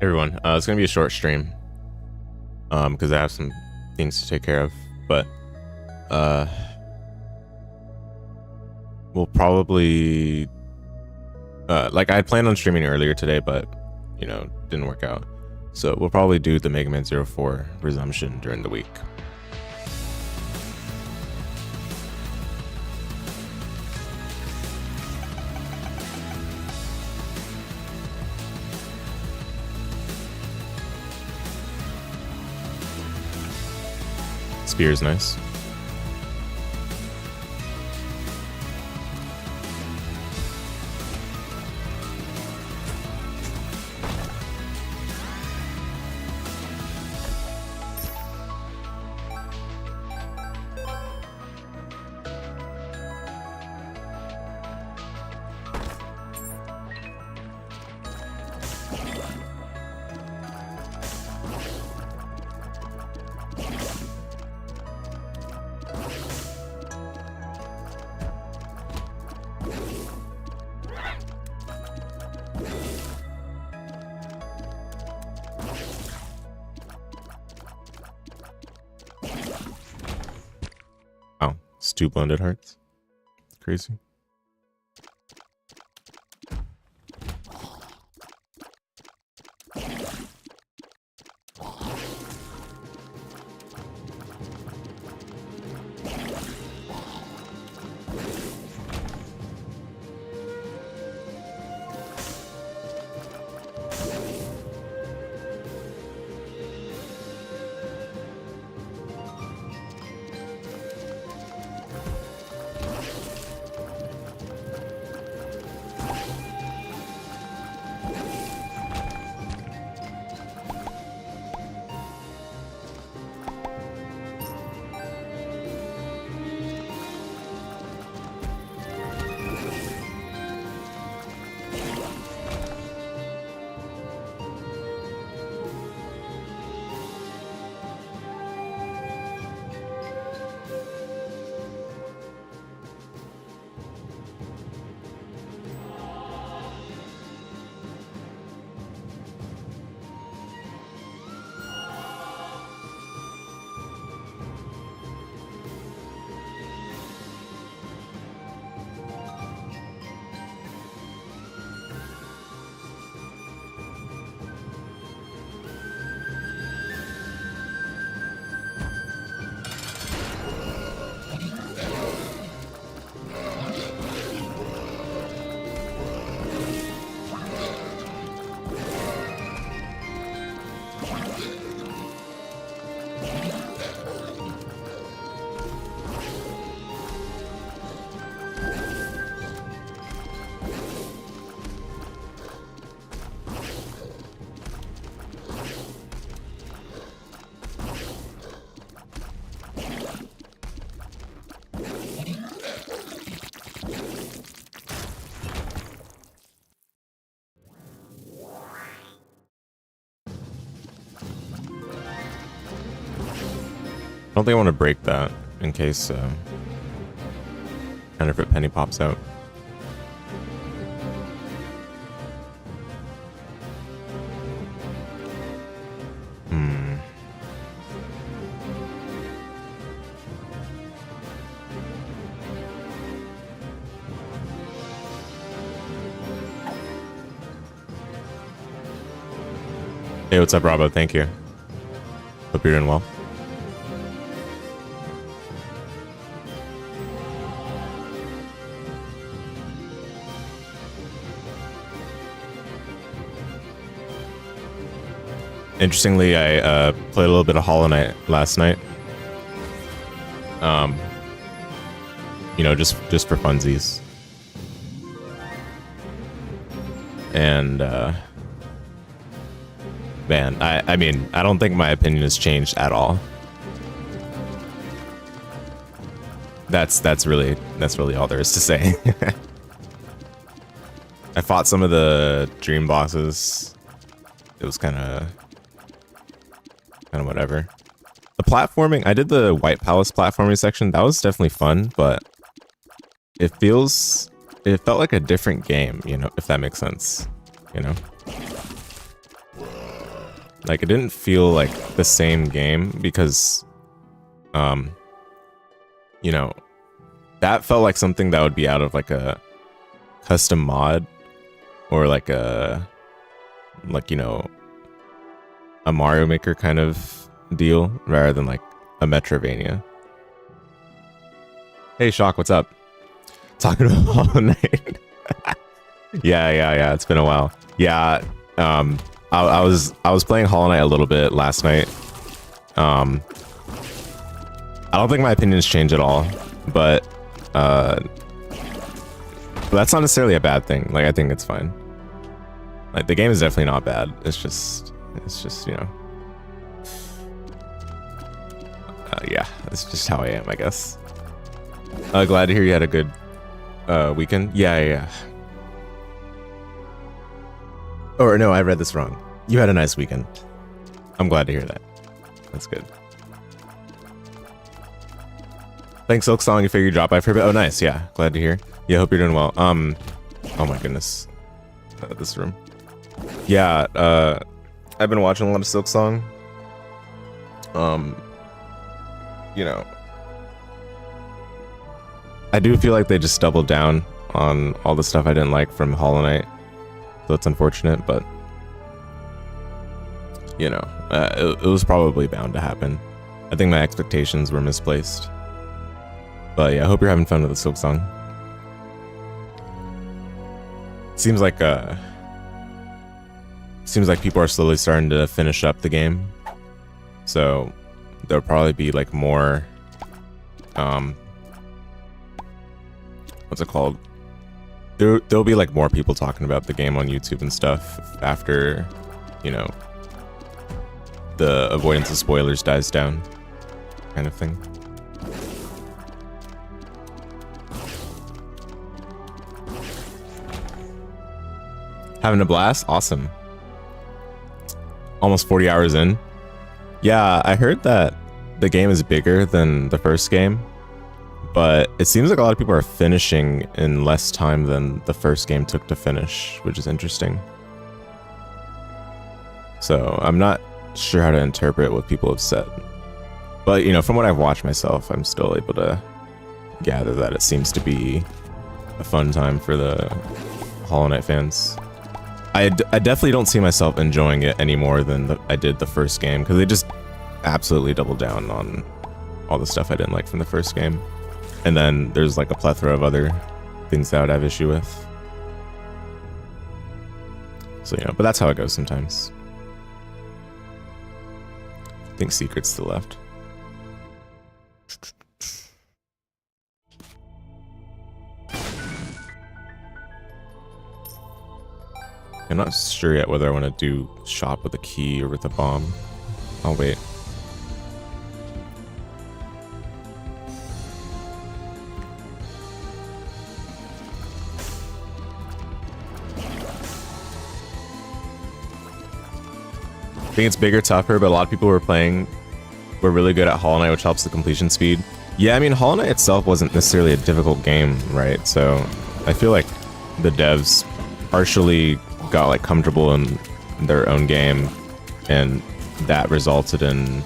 Everyone, it's gonna be a short stream, because I have some things to take care of, but we'll probably like I had planned on streaming earlier today, but you know, didn't work out, so we'll probably do the Mega Man 04 resumption during the week. Spear is nice. It's 2 blended hearts. Crazy. I don't think I want to break that in case counterfeit penny pops out. Hey, what's up, Robo? Thank you. Hope you're doing well. Interestingly, I played a little bit of Hollow Knight last night. You know, just for funsies. And man, I mean, I don't think my opinion has changed at all. That's really all there is to say. I fought some of the dream bosses. It was kind of whatever. The platforming, I did the White Palace platforming section. That was definitely fun, but it felt like a different game, you know, if that makes sense, you know? Like, it didn't feel like the same game because, you know, that felt like something that would be out of like a custom mod or like a, like, you know, a Mario Maker kind of deal rather than like a Metrovania. Hey Shock, what's up? Talking about Hollow Knight. yeah, it's been a while. Yeah, I was playing Hollow Knight a little bit last night. I don't think my opinions change at all, but that's not necessarily a bad thing. Like, I think it's fine. Like, the game is definitely not bad. It's just, you know, yeah, that's just how I am, I guess. Glad to hear you had a good weekend. Yeah. Or no, I read this wrong. You had a nice weekend. I'm glad to hear that. That's good. Thanks, Silk Song. You figured you drop by for a bit. Oh, nice. Yeah, glad to hear. Yeah, hope you're doing well. Oh my goodness, this room. Yeah, I've been watching a lot of Silk Song. You know, I do feel like they just doubled down on all the stuff I didn't like from Hollow Knight. So it's unfortunate, but you know, it was probably bound to happen. I think my expectations were misplaced. But yeah, I hope you're having fun with the Silk Song. Seems like people are slowly starting to finish up the game. So there'll probably be like more what's it called? There'll be like more people talking about the game on YouTube and stuff after, you know, the avoidance of spoilers dies down, kind of thing. Having a blast? Awesome. Almost 40 hours in. Yeah, I heard that the game is bigger than the first game, but it seems like a lot of people are finishing in less time than the first game took to finish, which is interesting. So I'm not sure how to interpret what people have said. But, you know, from what I've watched myself, I'm still able to gather that it seems to be a fun time for the Hollow Knight fans. I definitely don't see myself enjoying it any more than I did the first game, because they just absolutely doubled down on all the stuff I didn't like from the first game. And then there's like a plethora of other things that I would have issue with. So, you know, but that's how it goes sometimes. I think Secret's still left. I'm not sure yet whether I want to do shop with a key or with a bomb. I'll wait. I think it's bigger, tougher, but a lot of people were really good at Hollow Knight, which helps the completion speed. Yeah, I mean, Hollow Knight itself wasn't necessarily a difficult game, right? So I feel like the devs partially got like comfortable in their own game, and that resulted in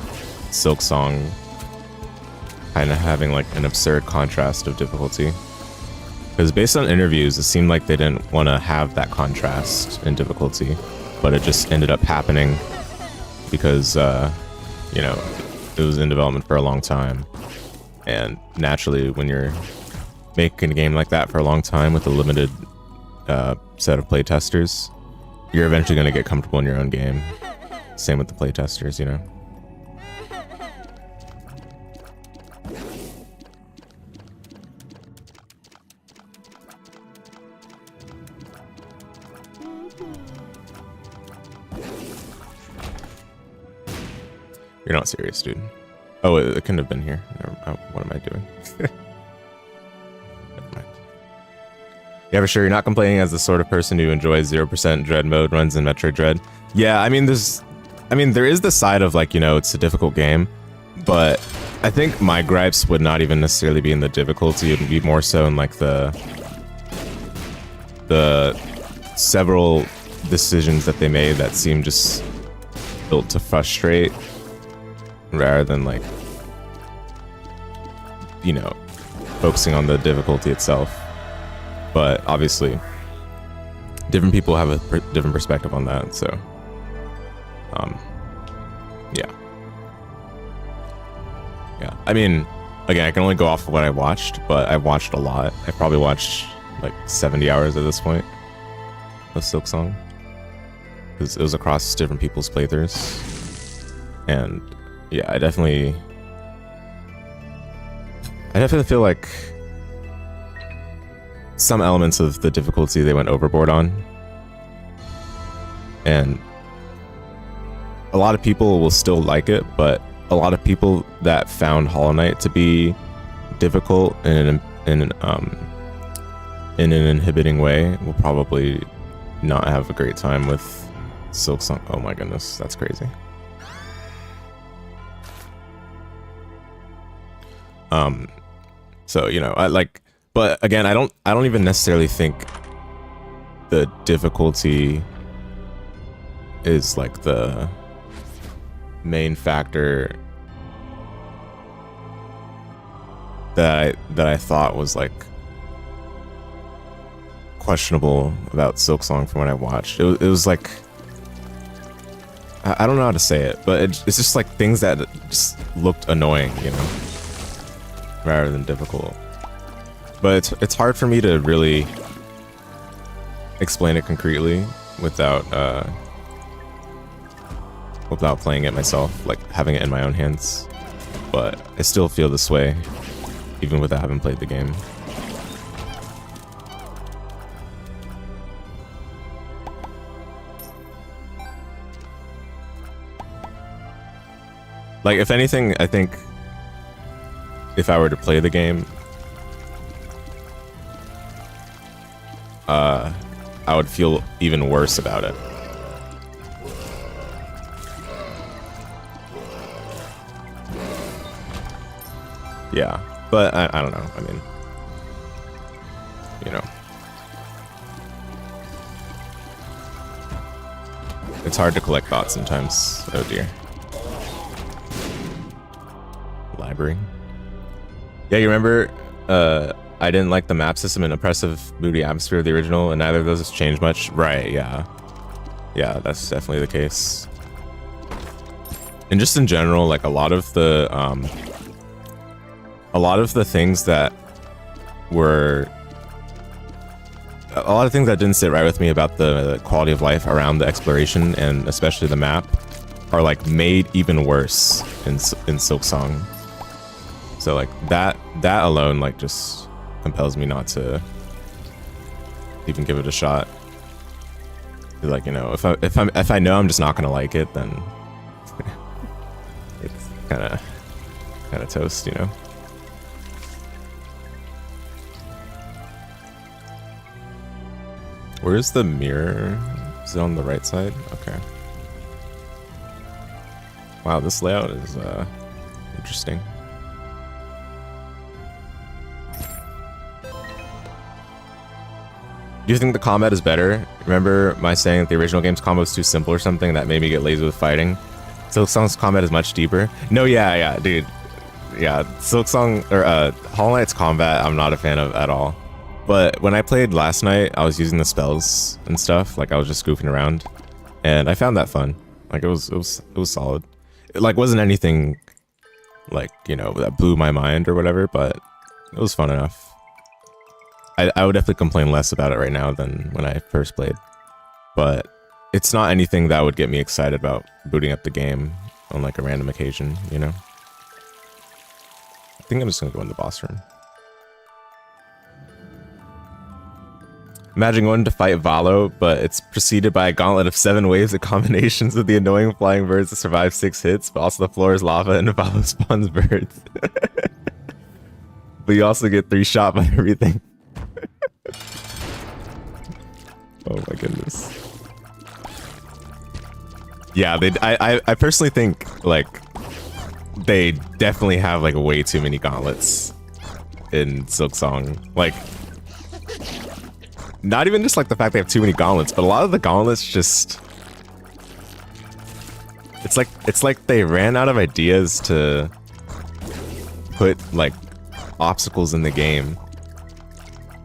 Silk Song kind of having like an absurd contrast of difficulty. Because based on interviews, it seemed like they didn't want to have that contrast in difficulty, but it just ended up happening because, you know, it was in development for a long time. And naturally, when you're making a game like that for a long time with a limited set of playtesters, you're eventually going to get comfortable in your own game. Same with the playtesters, you know? You're not serious, dude. Oh, it couldn't have been here. What am I doing? Never mind. Yeah, for sure. You're not complaining as the sort of person who enjoys 0% dread mode runs in Metroid Dread. Yeah, I mean, there is the side of like, you know, it's a difficult game, but I think my gripes would not even necessarily be in the difficulty. It would be more so in like the several decisions that they made that seem just built to frustrate rather than like, you know, focusing on the difficulty itself. But obviously different people have a different perspective on that, so yeah, I mean, again, I can only go off of what I watched, but I've watched a lot. I probably watched like 70 hours at this point of Silksong, because it was across different people's playthroughs. And yeah, I definitely feel like some elements of the difficulty they went overboard on, and a lot of people will still like it, but a lot of people that found Hollow Knight to be difficult in an inhibiting way will probably not have a great time with Silksong. Oh my goodness, that's crazy. So, you know, I like, but again, I don't even necessarily think the difficulty is like the main factor that I thought was like questionable about Silksong from what I watched. It was like, I don't know how to say it, but it's just like things that just looked annoying, you know, rather than difficult. But it's hard for me to really explain it concretely without playing it myself, like having it in my own hands. But I still feel this way even without having played the game. Like, if anything, I think if I were to play the game, I would feel even worse about it. Yeah, but I don't know. I mean, you know, it's hard to collect thoughts sometimes. Oh dear. Library. Yeah, you remember I didn't like the map system and oppressive moody atmosphere of the original, and neither of those has changed much. Right, yeah. Yeah, that's definitely the case. And just in general, like a lot of the things that didn't sit right with me about the quality of life around the exploration, and especially the map, are like made even worse in Silksong. So like that alone like just compels me not to even give it a shot. Like, you know, if I know I'm just not gonna like it, then it's kind of toast, you know. Where's the mirror? Is it on the right side? Okay. Wow, this layout is interesting. Do you think the combat is better? Remember my saying that the original game's combo was too simple or something that made me get lazy with fighting? Silksong's combat is much deeper. No, yeah, dude. Yeah, Silksong, or Hollow Knight's combat I'm not a fan of at all. But when I played last night, I was using the spells and stuff. Like, I was just goofing around, and I found that fun. Like, it was solid. It like wasn't anything like, you know, that blew my mind or whatever, but it was fun enough. I would definitely complain less about it right now than when I first played, but it's not anything that would get me excited about booting up the game on like a random occasion, you know? I think I'm just gonna go in the boss room. Imagine going to fight Valo, but it's preceded by a gauntlet of 7 waves of combinations of the annoying flying birds that survive 6 hits, but also the floor is lava and Valo spawns birds. But you also get 3 shot by everything. Oh my goodness. Yeah, I personally think like they definitely have like way too many gauntlets in Silksong. Like, not even just like the fact they have too many gauntlets, but a lot of the gauntlets just It's like they ran out of ideas to put like obstacles in the game,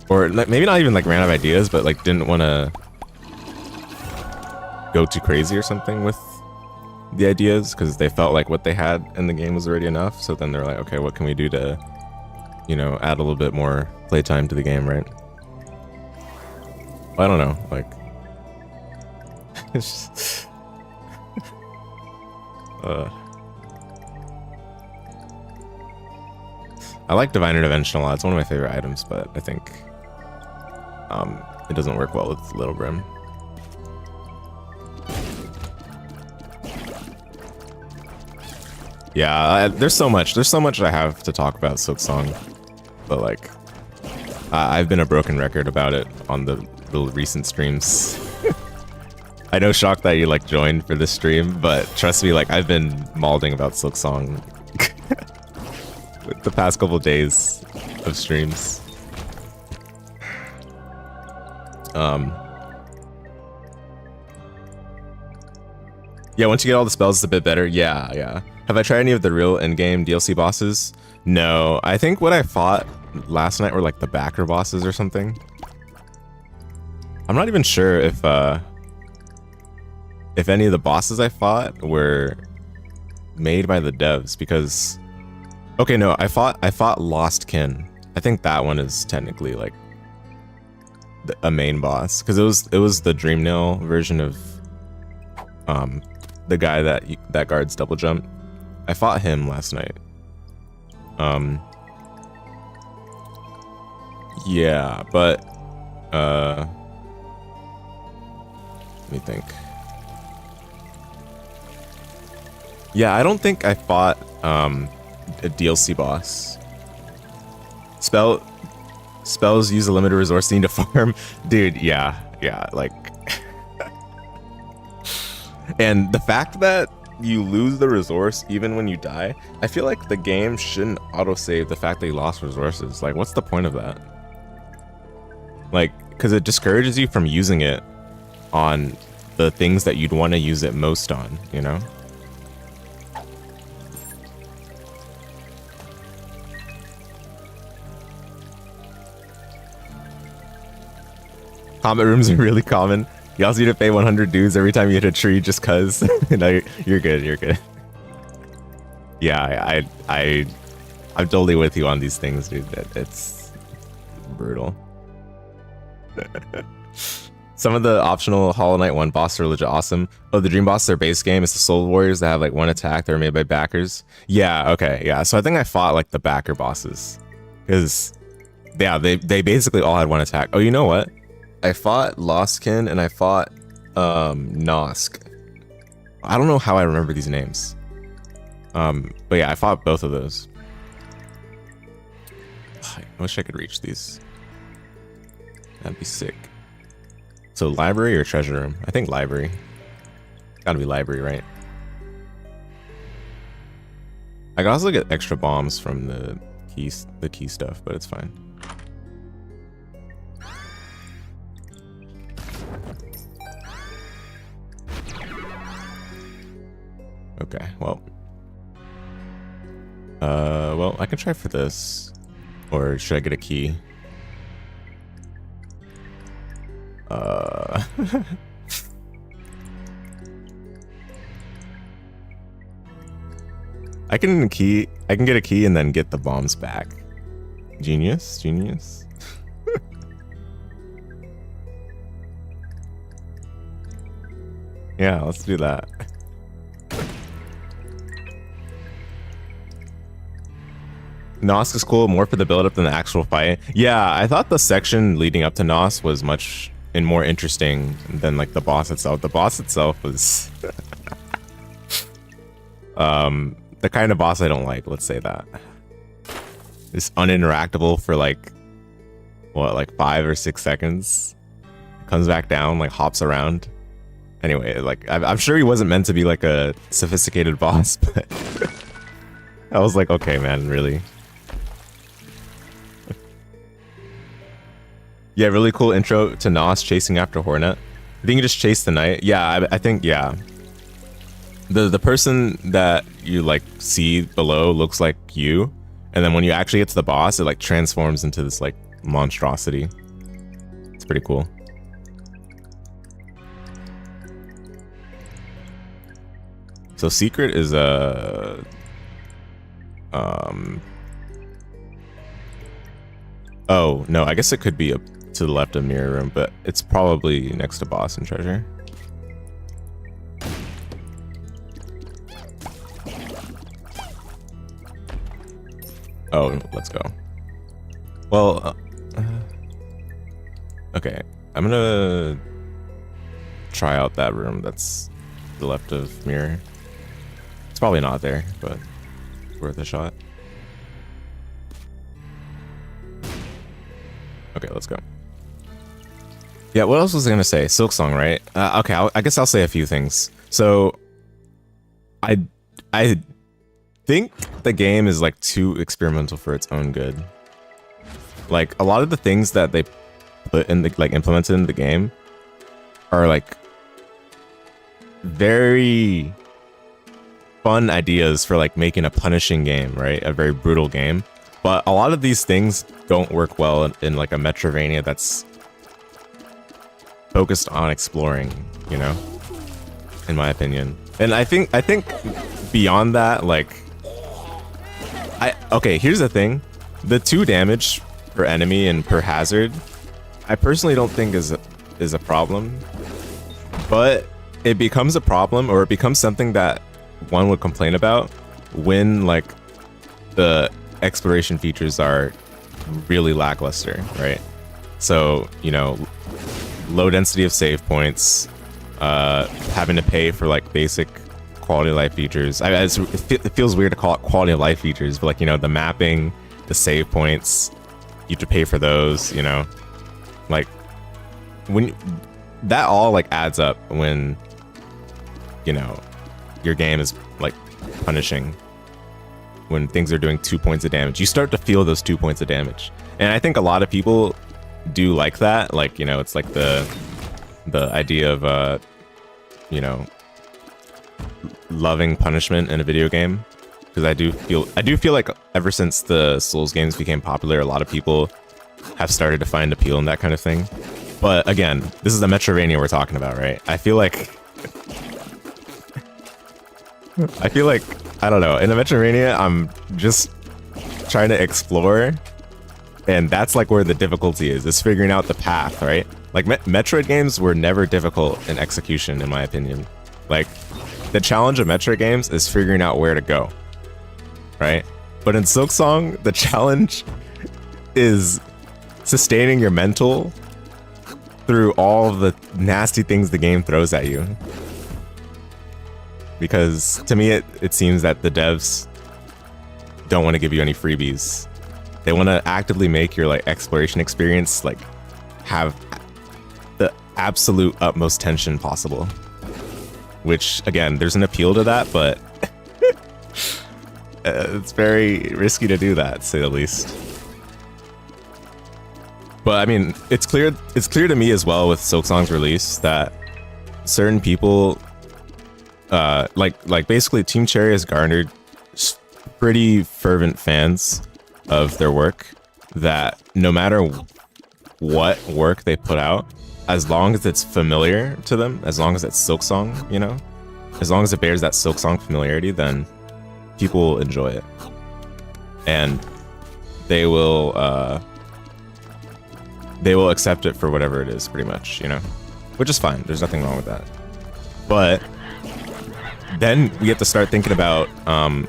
or maybe not even like ran out of ideas, but like didn't want to go too crazy or something with the ideas because they felt like what they had in the game was already enough. So then they're like, okay, what can we do to, you know, add a little bit more playtime to the game, right? I don't know, like it's just, I like Divine Intervention a lot. It's one of my favorite items, but I think it doesn't work well with Little Brim. Yeah, there's so much I have to talk about Silksong, but like I've been a broken record about it on the recent streams. I know, Shock, that you like joined for this stream, but trust me, like I've been malding about Silksong with the past couple days of streams. Yeah, once you get all the spells, it's a bit better. Yeah. Have I tried any of the real endgame DLC bosses? No, I think what I fought last night were like the backer bosses or something. I'm not even sure if any of the bosses I fought were made by the devs, because okay, no, I fought Lost Kin. I think that one is technically like a main boss, because it was the Dreamnail version of the guy that guards double jump. I fought him last night. Yeah, but let me think. Yeah, I don't think I fought a DLC boss. Spells use a limited resource need to farm. Dude, yeah, like and the fact that you lose the resource even when you die, I feel like the game shouldn't autosave the fact that you lost resources. Like, what's the point of that? Like, because it discourages you from using it on the things that you'd want to use it most on, you know? Combat rooms are really common. You also need to pay 100 dues every time you hit a tree just cause. No, you're good. Yeah, I'm totally with you on these things, dude. It's brutal. Some of the optional Hollow Knight 1 bosses are legit awesome. Oh, the Dream Boss, their base game, is the Soul Warriors that have like one attack. They're made by backers. Yeah, okay, yeah. So I think I fought like the backer bosses, because yeah, they basically all had one attack. Oh, you know what? I fought Lostkin and I fought Nosk. I don't know how I remember these names. But yeah, I fought both of those. I wish I could reach these. That'd be sick. So library or treasure room? I think library. Gotta be library, right? I can also get extra bombs from the key stuff, but it's fine. Okay, well, I can try for this, or should I get a key? I can get a key and then get the bombs back. Genius. Yeah, let's do that. Nosk is cool, more for the build-up than the actual fight. Yeah, I thought the section leading up to Nosk was much more interesting than like the boss itself. The boss itself was the kind of boss I don't like, let's say that. It's uninteractable for like, what, like 5 or 6 seconds. Comes back down, like hops around. Anyway, like I'm sure he wasn't meant to be like a sophisticated boss, but I was like, okay, man, really? Yeah, really cool intro to Nos chasing after Hornet. I think you just chase the knight. Yeah, I think, yeah. the person that you like see below looks like you, and then when you actually get to the boss, it like transforms into this like monstrosity. It's pretty cool. So secret is a oh no, I guess it could be up to the left of mirror room, but it's probably next to boss and treasure. Oh, let's go. Well, okay, I'm gonna try out that room that's the left of mirror. It's probably not there, but it's worth a shot. Okay, let's go. Yeah, what else was I gonna say? Silksong, right? Okay, I guess I'll say a few things. So, I think the game is like too experimental for its own good. Like a lot of the things that they put in the like implemented in the game are like very fun ideas for like making a punishing game, right? A very brutal game. But a lot of these things don't work well in like a Metroidvania that's focused on exploring, you know, in my opinion. And I think beyond that, like, okay, here's the thing. The 2 damage per enemy and per hazard, I personally don't think is a problem. But it becomes a problem, or it becomes something that one would complain about when like the exploration features are really lackluster, right? So, you know, low density of save points, having to pay for like basic quality of life features. It feels weird to call it quality of life features, but like, you know, the mapping, the save points, you have to pay for those, you know, like when that all like adds up when, you know, your game is like punishing. When things are doing 2 points of damage, you start to feel those 2 points of damage. And I think a lot of people do like that. Like, you know, it's like the idea of, you know, loving punishment in a video game. Because I do feel like ever since the Souls games became popular, a lot of people have started to find appeal in that kind of thing. But again, this is the Metroidvania we're talking about, right? I feel like, I don't know, in a Metroidvania, I'm just trying to explore, and that's like where the difficulty is figuring out the path, right? Like Metroid games were never difficult in execution, in my opinion. Like, the challenge of Metroid games is figuring out where to go, right? But in Silksong, the challenge is sustaining your mental through all of the nasty things the game throws at you. Because to me, it seems that the devs don't want to give you any freebies. They want to actively make your like exploration experience like have the absolute utmost tension possible. Which again, there's an appeal to that, but it's very risky to do that, to say the least. But I mean, it's clear to me as well with Silksong's release that certain people, like basically Team Cherry has garnered pretty fervent fans of their work, that no matter what work they put out, as long as it's familiar to them, as long as it's Silksong, you know, as long as it bears that Silksong familiarity, then people will enjoy it. And they will accept it for whatever it is, pretty much, you know, which is fine. There's nothing wrong with that. But then we have to start thinking about, then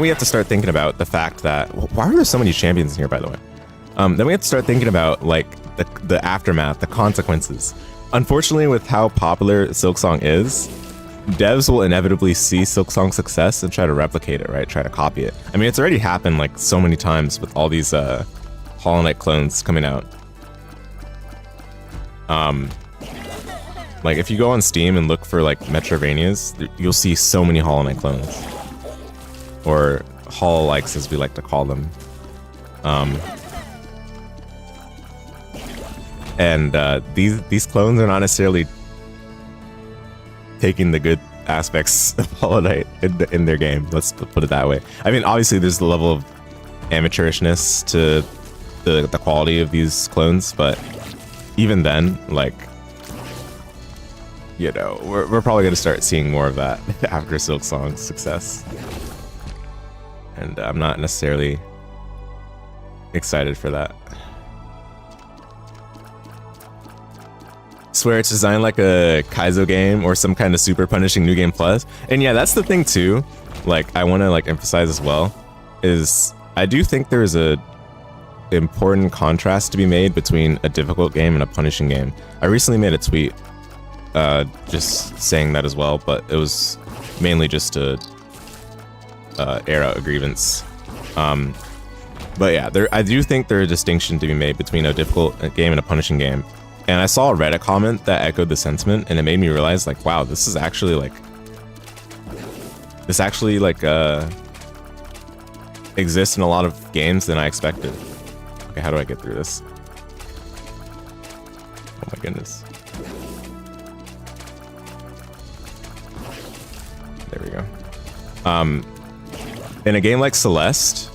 we have to start thinking about the fact that, why are there so many champions in here, by the way? Then we have to start thinking about like the aftermath, the consequences. Unfortunately, with how popular Silksong is, devs will inevitably see Silksong's success and try to replicate it, right? Try to copy it. I mean, it's already happened like so many times with all these Hollow Knight clones coming out. Like if you go on Steam and look for like Metroidvanias, you'll see so many Hollow Knight clones, or Hollow-likes as we like to call them. And these clones are not necessarily taking the good aspects of Hollow Knight in their game. Let's put it that way. I mean, obviously there's the level of amateurishness to the quality of these clones, but even then, like, you know, we're probably going to start seeing more of that after Silksong's success. And I'm not necessarily excited for that. Swear it's designed like a Kaizo game or some kind of super punishing New Game Plus. And yeah, that's the thing too. Like, I want to like emphasize as well, is I do think there's a important contrast to be made between a difficult game and a punishing game. I recently made a tweet just saying that as well, but it was mainly just to air out a grievance. But yeah, I do think there's a distinction to be made between a difficult game and a punishing game. And I saw a Reddit comment that echoed the sentiment, and it made me realize, like, wow, this actually exists in a lot of games than I expected. Okay, how do I get through this? Oh my goodness. There we go. In a game like Celeste,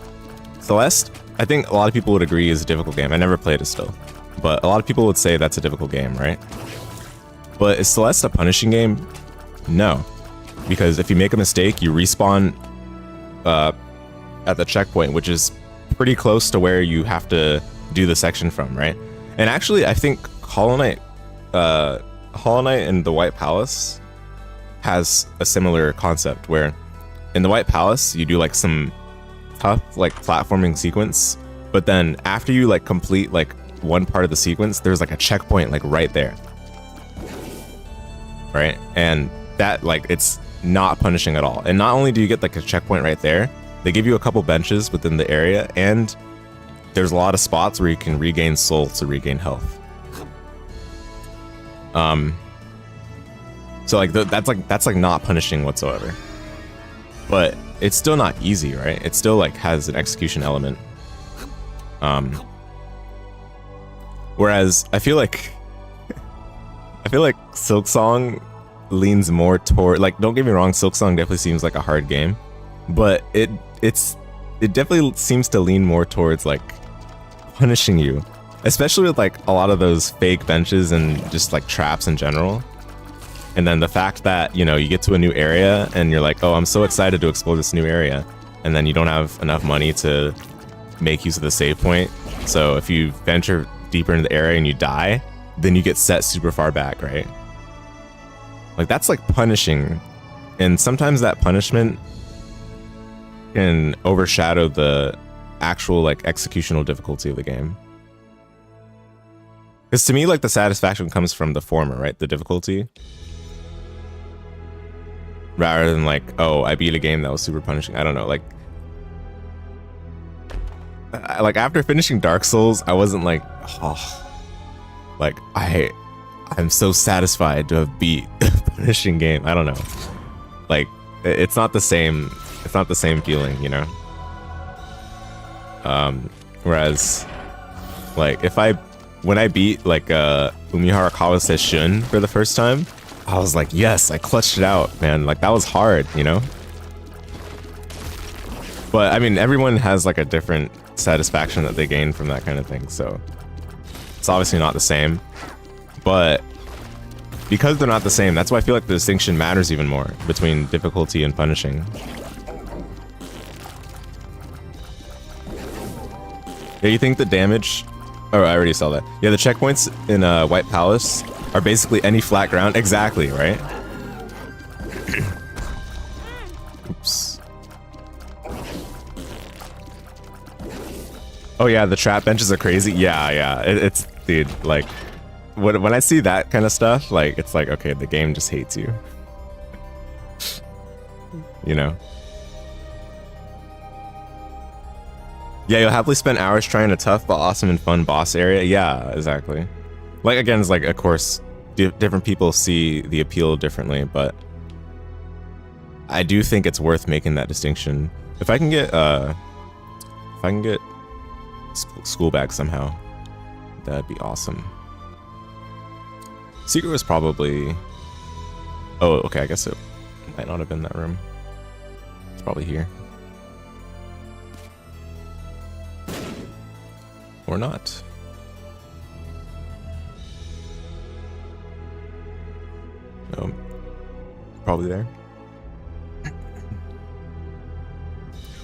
I think a lot of people would agree is a difficult game. I never played it still, but a lot of people would say that's a difficult game, right? But is Celeste a punishing game? No, because if you make a mistake, you respawn at the checkpoint, which is pretty close to where you have to do the section from, right? And actually, I think Hollow Knight and the White Palace has a similar concept where in the White Palace you do like some tough like platforming sequence, but then after you like complete like one part of the sequence, there's like a checkpoint like right there, right? And that, like, it's not punishing at all. And not only do you get like a checkpoint right there, they give you a couple benches within the area, and there's a lot of spots where you can regain soul to regain health. So like that's like not punishing whatsoever. But it's still not easy, right? It still like has an execution element. Whereas I feel like Silksong leans more toward, like, don't get me wrong, Silksong definitely seems like a hard game, but it definitely seems to lean more towards like punishing you, especially with like a lot of those fake benches and just like traps in general. And then the fact that, you know, you get to a new area and you're like, oh, I'm so excited to explore this new area, and then you don't have enough money to make use of the save point. So if you venture deeper into the area and you die, then you get set super far back, right? Like, that's like punishing, and sometimes that punishment can overshadow the actual like executional difficulty of the game. Because to me, like, the satisfaction comes from the former, right? The difficulty, rather than like, oh, I beat a game that was super punishing. I don't know, like after finishing Dark Souls, I wasn't like, oh, like I'm so satisfied to have beat a punishing game. I don't know, like it's not the same feeling, you know. Whereas like when I beat like Umihara Kawase Shun for the first time, I was like, yes, I clutched it out, man. Like, that was hard, you know? But I mean, everyone has like a different satisfaction that they gain from that kind of thing, so it's obviously not the same. But because they're not the same, that's why I feel like the distinction matters even more between difficulty and punishing. Yeah, you think the damage... Oh, I already saw that. Yeah, the checkpoints in White Palace are basically any flat ground. Exactly, right? Oops. Oh yeah, the trap benches are crazy. Yeah. It's, dude, like, when I see that kind of stuff, like, it's like, okay, the game just hates you. You know? Yeah, you'll happily spend hours trying a tough but awesome and fun boss area. Yeah, exactly. Like, again, it's like, of course, different people see the appeal differently, but I do think it's worth making that distinction. If I can get school bag somehow, that'd be awesome. Secret was probably... Oh, okay, I guess Might not have been that room. It's probably here. Or not. No. Probably there.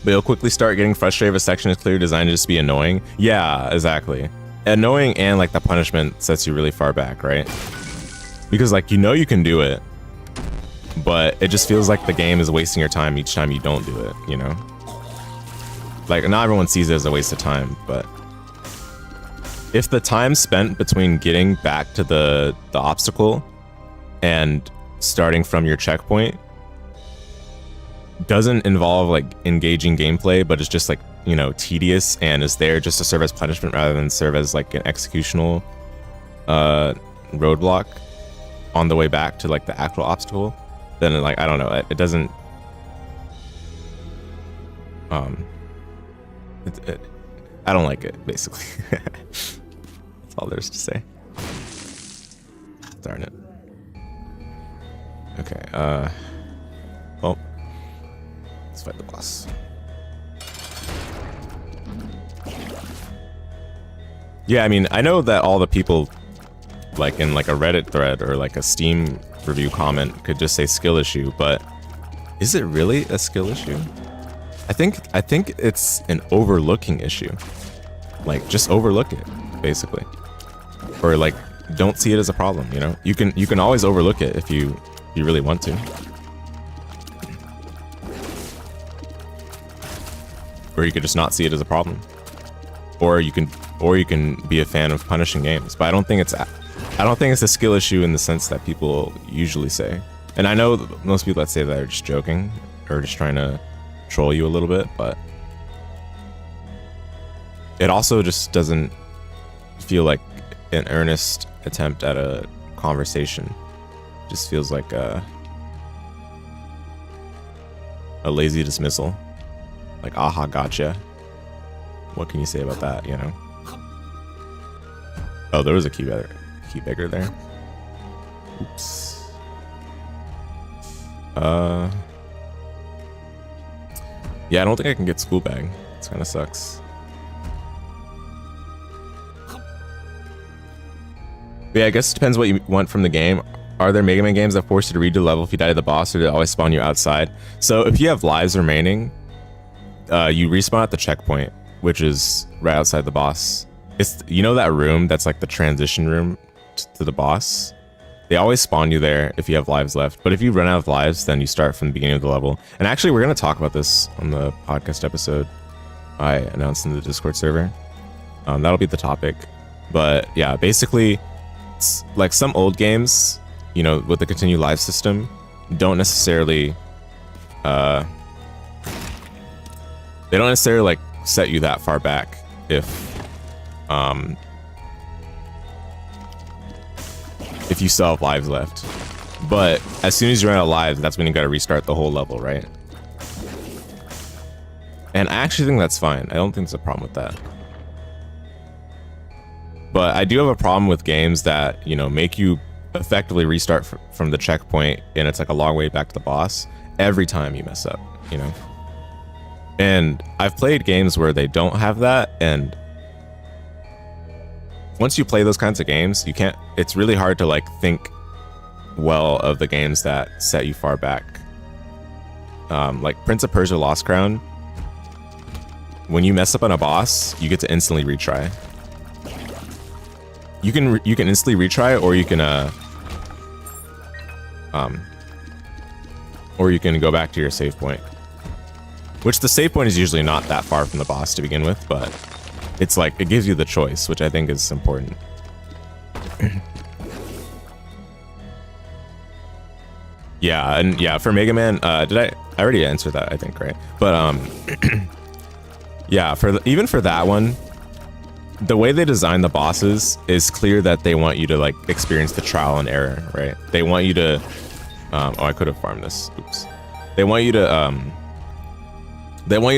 But you'll quickly start getting frustrated if a section is clearly designed to just be annoying. Yeah, exactly. Annoying, and like the punishment sets you really far back, right? Because like, you know you can do it, but it just feels like the game is wasting your time each time you don't do it, you know? Like, not everyone sees it as a waste of time, but if the time spent between getting back to the obstacle and starting from your checkpoint doesn't involve like engaging gameplay, but it's just like, you know, tedious and is there just to serve as punishment rather than serve as like an executional roadblock on the way back to like the actual obstacle, then like, I don't know, it doesn't I don't like it, basically. That's all there's to say. Darn it. Okay, well, let's fight the boss. Yeah, I mean, I know that all the people, like in like a Reddit thread or like a Steam review comment, could just say skill issue, but is it really a skill issue? I think it's an overlooking issue. Like, just overlook it, basically, or like don't see it as a problem. You know, you can always overlook it if you really want to, or you could just not see it as a problem, or you can be a fan of punishing games. But I don't think it's a skill issue in the sense that people usually say. And I know most people that say that are just joking or just trying to troll you a little bit, but it also just doesn't feel like an earnest attempt at a conversation. It just feels like a lazy dismissal. Like, aha, gotcha. What can you say about that, you know? Oh, there was a key beggar there. Oops. Yeah, I don't think I can get school bag. This kind of sucks. But yeah, I guess it depends what you want from the game. Are there Mega Man games that force you to redo the level if you die to the boss, or do they always spawn you outside? So if you have lives remaining, you respawn at the checkpoint, which is right outside the boss. It's, you know, that room that's like the transition room to the boss? They always spawn you there if you have lives left. But if you run out of lives, then you start from the beginning of the level. And actually, we're going to talk about this on the podcast episode I announced in the Discord server. That'll be the topic. But yeah, basically, it's like some old games, you know, with the continue live system, don't necessarily they don't necessarily like set you that far back if you still have lives left. But as soon as you run out of lives, that's when you got to restart the whole level, right? And I actually think that's fine. I don't think there's a problem with that. But I do have a problem with games that, you know, make you effectively restart from the checkpoint, and it's like a long way back to the boss every time you mess up, you know? And I've played games where they don't have that, and once you play those kinds of games, you can't, it's really hard to like think well of the games that set you far back. Like Prince of Persia Lost Crown, when you mess up on a boss, you get to instantly retry. You can instantly retry, or you can go back to your save point. Which the save point is usually not that far from the boss to begin with, but it's like, it gives you the choice, which I think is important. Yeah, and yeah, for Mega Man, I already answered that, I think, right? But yeah, even for that one, the way they design the bosses is clear that they want you to like experience the trial and error, right? They want you to oh, I could have farmed this. Oops. They want you to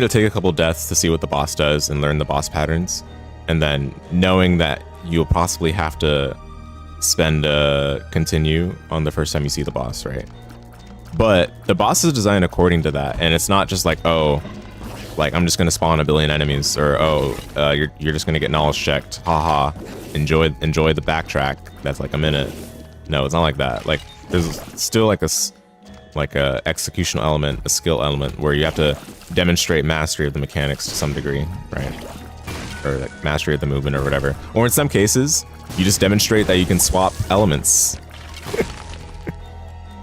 take a couple deaths to see what the boss does and learn the boss patterns, and then knowing that you'll possibly have to spend a continue on the first time you see the boss, right? But the boss is designed according to that, and it's not just like, oh, like I'm just gonna spawn a billion enemies, or oh, you're just gonna get knowledge checked, haha. Enjoy the backtrack. That's like a minute. No, it's not like that. Like there's still like a executional element, a skill element, where you have to demonstrate mastery of the mechanics to some degree, right? Or like mastery of the movement or whatever. Or in some cases, you just demonstrate that you can swap elements.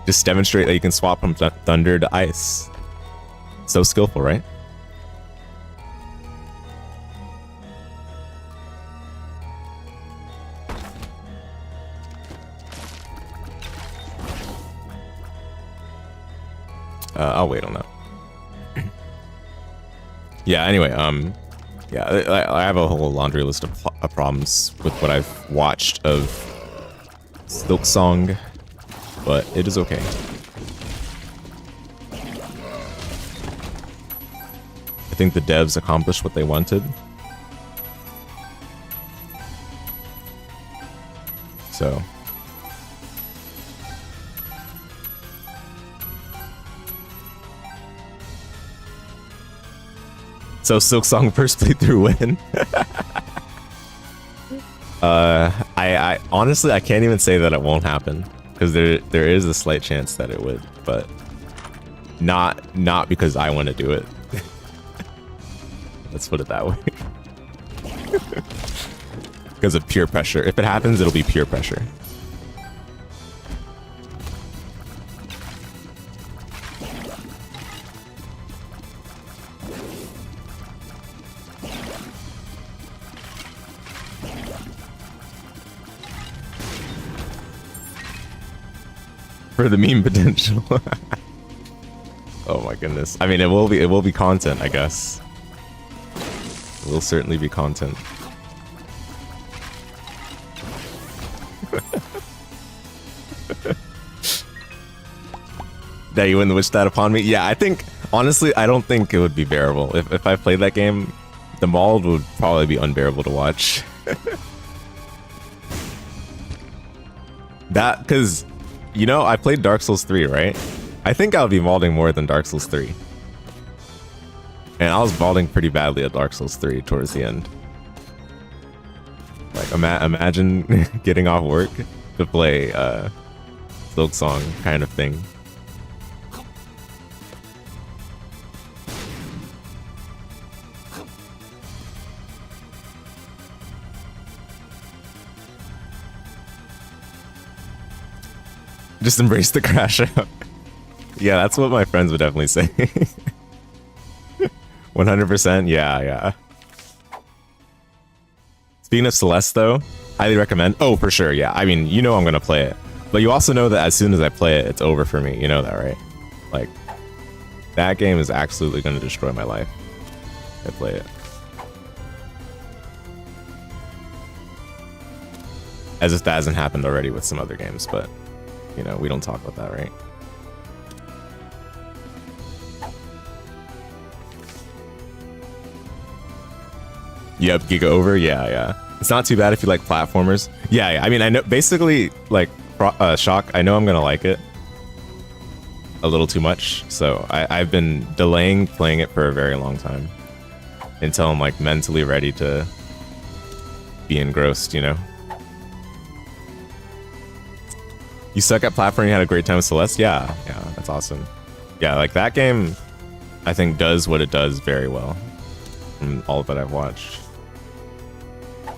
Just demonstrate that you can swap from thunder to ice. So skillful, right? I'll wait on that. Yeah, anyway, yeah, I have a whole laundry list of problems with what I've watched of Silksong, but it is okay. I think the devs accomplished what they wanted. So... So Silksong first playthrough win. I honestly I can't even say that it won't happen, because there is a slight chance that it would, but not because I want to do it. Let's put it that way. Because of peer pressure. If it happens, it'll be peer pressure. For the meme potential. Oh my goodness. I mean, it will be content, I guess. It will certainly be content. That you wouldn't wish that upon me? Yeah, I think, honestly, I don't think it would be bearable. If I played that game, the mold would probably be unbearable to watch. That, because... You know, I played Dark Souls 3, right? I think I would be malding more than Dark Souls 3. And I was malding pretty badly at Dark Souls 3 towards the end. Like, imagine getting off work to play Silksong kind of thing. Just embrace the crash out. Yeah, that's what my friends would definitely say. 100%, yeah. Speaking of Celeste, though, highly recommend. Oh, for sure, yeah. I mean, you know I'm gonna play it. But you also know that as soon as I play it, it's over for me. You know that, right? Like, that game is absolutely gonna destroy my life if I play it. As if that hasn't happened already with some other games, but... You know, we don't talk about that, right? Yep, Giga over. Yeah. It's not too bad if you like platformers. Yeah. I mean, I know basically like Shock. I know I'm gonna like it a little too much, so I've been delaying playing it for a very long time until I'm like mentally ready to be engrossed. You know. You suck at platforming, you had a great time with Celeste? Yeah, that's awesome. Yeah, like that game, I think does what it does very well from all that I've watched.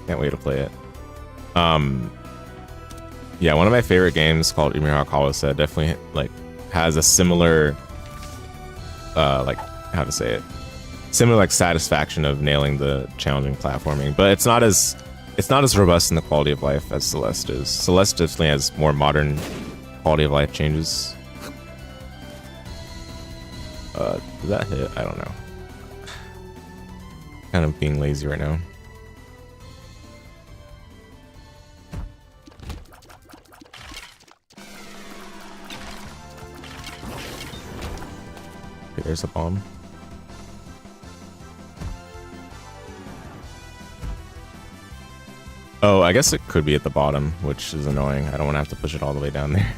Can't wait to play it. Yeah, one of my favorite games called Umihara Kawase definitely like has a similar, like how to say it, similar like satisfaction of nailing the challenging platforming, but it's not as robust in the quality of life as Celeste is. Celeste definitely has more modern quality of life changes. Did that hit? I don't know. Kind of being lazy right now. Okay, there's a bomb. Oh, I guess it could be at the bottom, which is annoying. I don't want to have to push it all the way down there.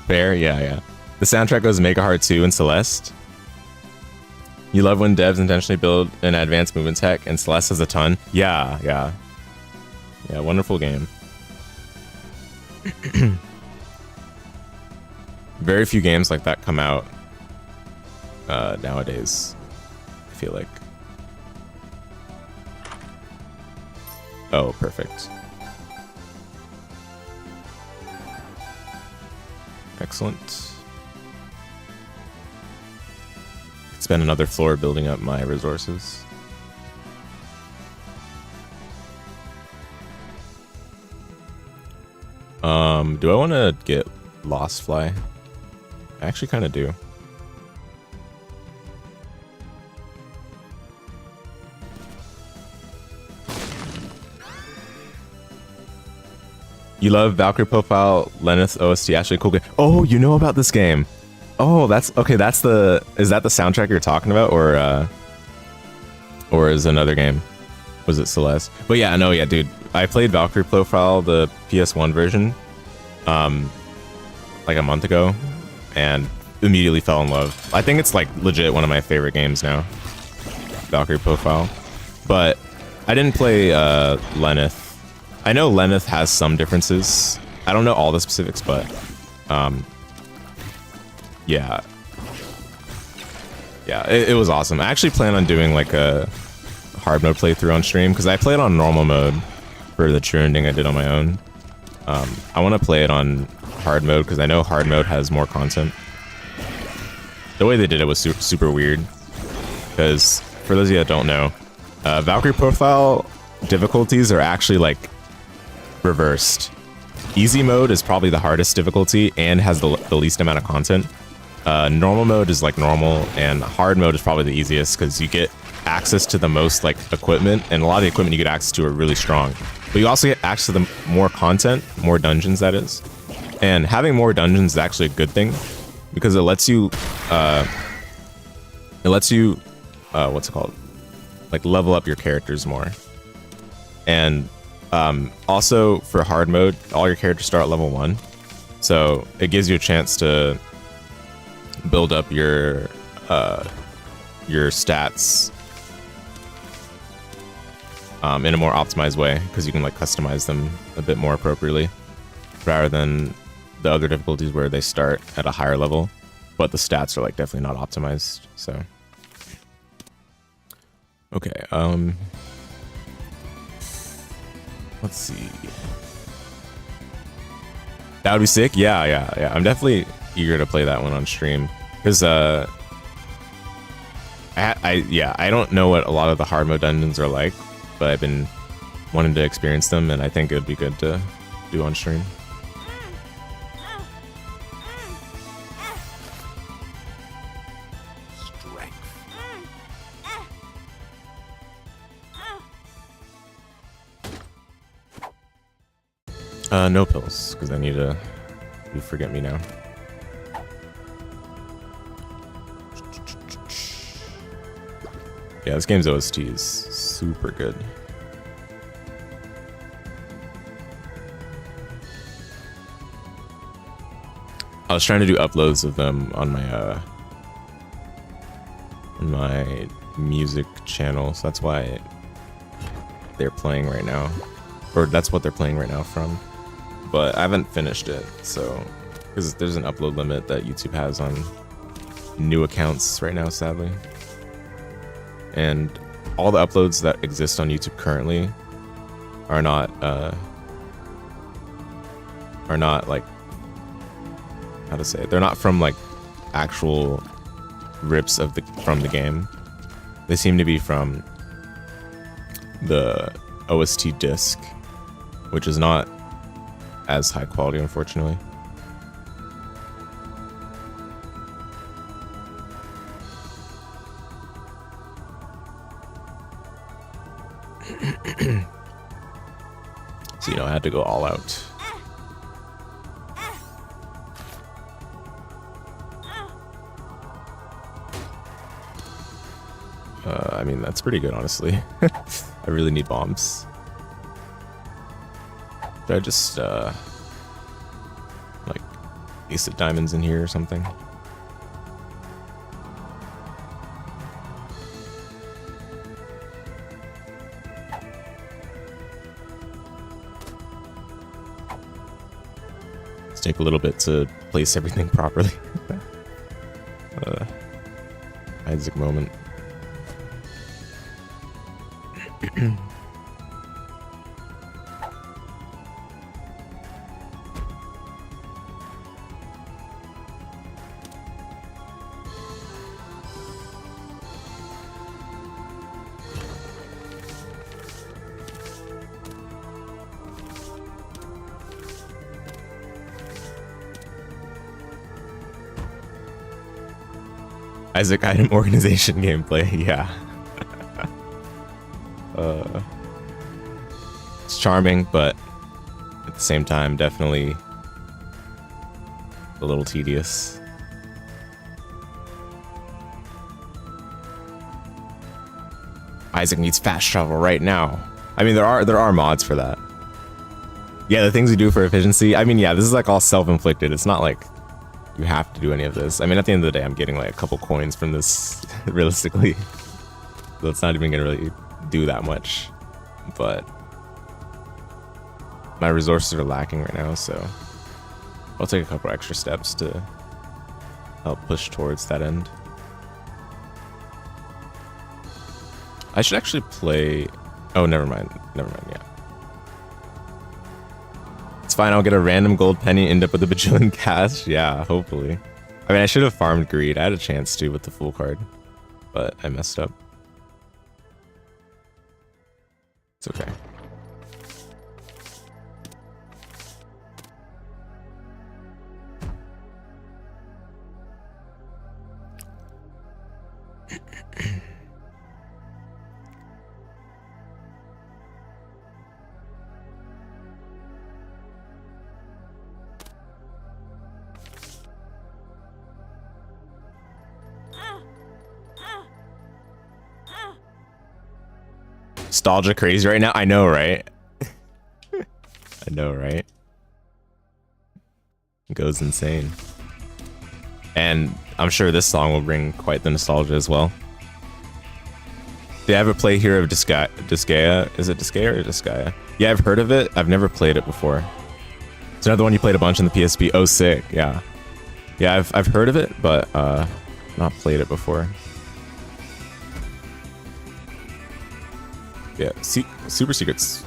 Fair, yeah, yeah. The soundtrack goes Mega Heart 2 and Celeste. You love when devs intentionally build an advanced movement tech, and Celeste has a ton. Yeah, yeah. Yeah, wonderful game. Very few games like that come out nowadays, I feel like. Oh, perfect. Excellent. Spend another floor building up my resources. Do I want to get Lost Fly? I actually kind of do. You love Valkyrie Profile, Lenneth OST, actually cool game. Oh, you know about this game. Oh, that's okay. That's the, is that the soundtrack you're talking about, or is another game? Was it Celeste? But yeah, no, yeah, dude. I played Valkyrie Profile, the PS1 version, like a month ago, and immediately fell in love. I think it's like legit one of my favorite games now, Valkyrie Profile. But I didn't play Lenneth. I know Lenneth has some differences. I don't know all the specifics, but yeah. Yeah, it was awesome. I actually plan on doing like a hard mode playthrough on stream, because I played on normal mode for the true ending I did on my own. I want to play it on hard mode, because I know hard mode has more content. The way they did it was super weird, because for those of you that don't know, Valkyrie Profile difficulties are actually like reversed. Easy mode is probably the hardest difficulty and has the least amount of content. Normal mode is like normal, and hard mode is probably the easiest, because you get access to the most like equipment, and a lot of the equipment you get access to are really strong. But you also get access to the more content, more dungeons, that is. And having more dungeons is actually a good thing, because it lets you what's it called? Like level up your characters more. And also for hard mode, all your characters start at level 1. So it gives you a chance to build up your stats in a more optimized way, because you can like customize them a bit more appropriately, rather than the other difficulties where they start at a higher level, but the stats are like definitely not optimized. So okay, let's see. That would be sick. Yeah. I'm definitely eager to play that one on stream, because I don't know what a lot of the hard mode dungeons are like, but I've been wanting to experience them, and I think it would be good to do on stream. No pills, because I need to do Forget Me Now. Yeah, this game's OST is super good. I was trying to do uploads of them on my music channel, so that's why they're playing right now, or that's what they're playing right now from. But I haven't finished it, so because there's an upload limit that YouTube has on new accounts right now, sadly. And all the uploads that exist on YouTube currently are not like, how to say it? They're not from like actual rips of from the game. They seem to be from the OST disc, which is not as high quality, unfortunately. So, I had to go all out. I mean, that's pretty good, honestly. I really need bombs. Should I just, like, Ace of diamonds in here or something. Let's take a little bit to place everything properly. Isaac moment. Isaac item organization gameplay, yeah. It's charming, but at the same time, definitely a little tedious. Isaac needs fast travel right now. I mean, there are mods for that. Yeah, the things you do for efficiency. I mean, yeah, this is like all self-inflicted. It's not like you have to do any of this. I mean, at the end of the day, I'm getting like a couple coins from this, realistically. So it's not even gonna really do that much. But my resources are lacking right now, so I'll take a couple extra steps to help push towards that end. I should actually play... Oh, never mind, yeah. It's fine, I'll get a random gold penny, end up with a bajillion cash. Yeah, hopefully. I mean, I should have farmed greed. I had a chance to with the full card, but I messed up. It's okay. Nostalgia crazy right now. I know, right? I know, right? It goes insane. And I'm sure this song will bring quite the nostalgia as well. Did you ever play Hero of Disgaea? Is it Disgaea or Disgaea? Yeah, I've heard of it. I've never played it before. It's another one you played a bunch on the PSP. Oh, sick. Yeah. Yeah, I've heard of it, but not played it before. Yeah, Super Secret's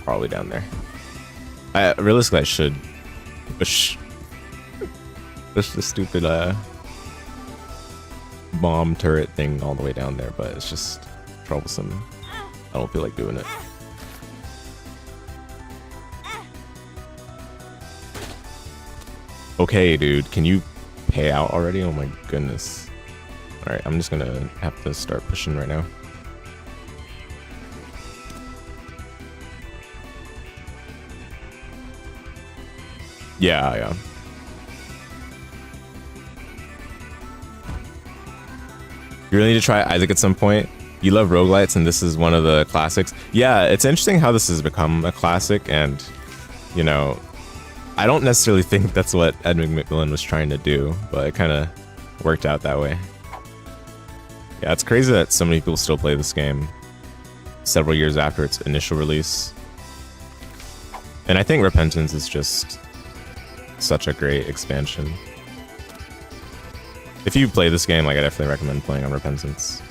probably down there. Realistically, I should push the stupid bomb turret thing all the way down there, but it's just troublesome. I don't feel like doing it. Okay, dude, can you pay out already? Oh my goodness. Alright, I'm just gonna have to start pushing right now. Yeah. You really need to try Isaac at some point. You love roguelites, and this is one of the classics. Yeah, it's interesting how this has become a classic, and, you know, I don't necessarily think that's what Ed McMillan was trying to do, but it kind of worked out that way. Yeah, it's crazy that so many people still play this game several years after its initial release. And I think Repentance is just such a great expansion. If you play this game, like, I definitely recommend playing on Repentance.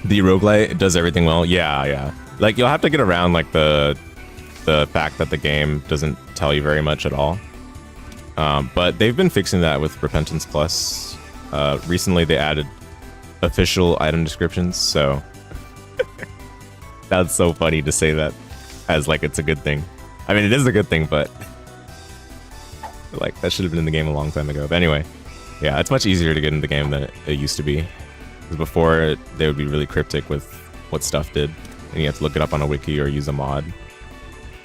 The roguelite does everything well. Yeah. Like, you'll have to get around, like, the fact that the game doesn't tell you very much at all. But they've been fixing that with Repentance Plus. Recently, they added official item descriptions, so... That's so funny to say that as, like, it's a good thing. I mean, it is a good thing, but... like, that should have been in the game a long time ago. But anyway, Yeah, it's much easier to get into the game than it used to be. Because before, they would be really cryptic with what stuff did, and you have to look it up on a wiki or use a mod.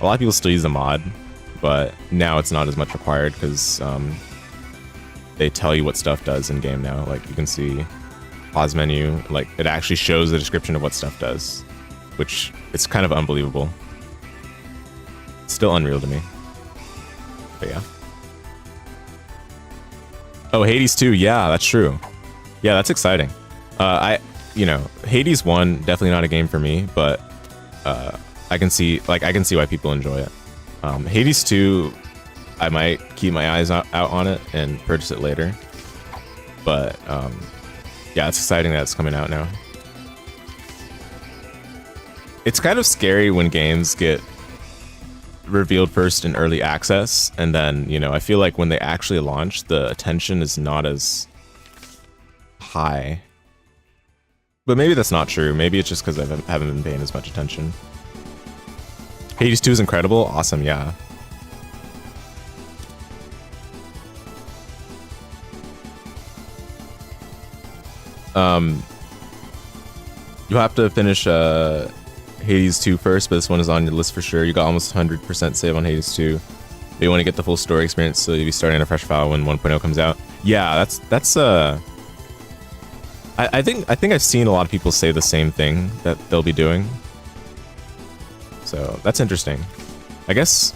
A lot of people still use a mod, but now it's not as much required because they tell you what stuff does in game now. Like you can see pause menu, like it actually shows the description of what stuff does, which it's kind of unbelievable. It's still unreal to me. But yeah. Oh, Hades 2, yeah, that's true. Yeah, that's exciting. You know, Hades 1, definitely not a game for me, but I can see why people enjoy it. Hades 2, I might keep my eyes out on it and purchase it later. But yeah, it's exciting that it's coming out now. It's kind of scary when games get revealed first in early access, and then, you know, I feel like when they actually launch, the attention is not as high. But maybe that's not true. Maybe it's just because I haven't been paying as much attention. Hades 2 is incredible. Awesome, yeah. You'll have to finish Hades 2 first, but this one is on your list for sure. You got almost 100% save on Hades 2. But you want to get the full story experience, so you'll be starting a fresh file when 1.0 comes out. Yeah, that's I think I've seen a lot of people say the same thing that they'll be doing. So that's interesting. I guess.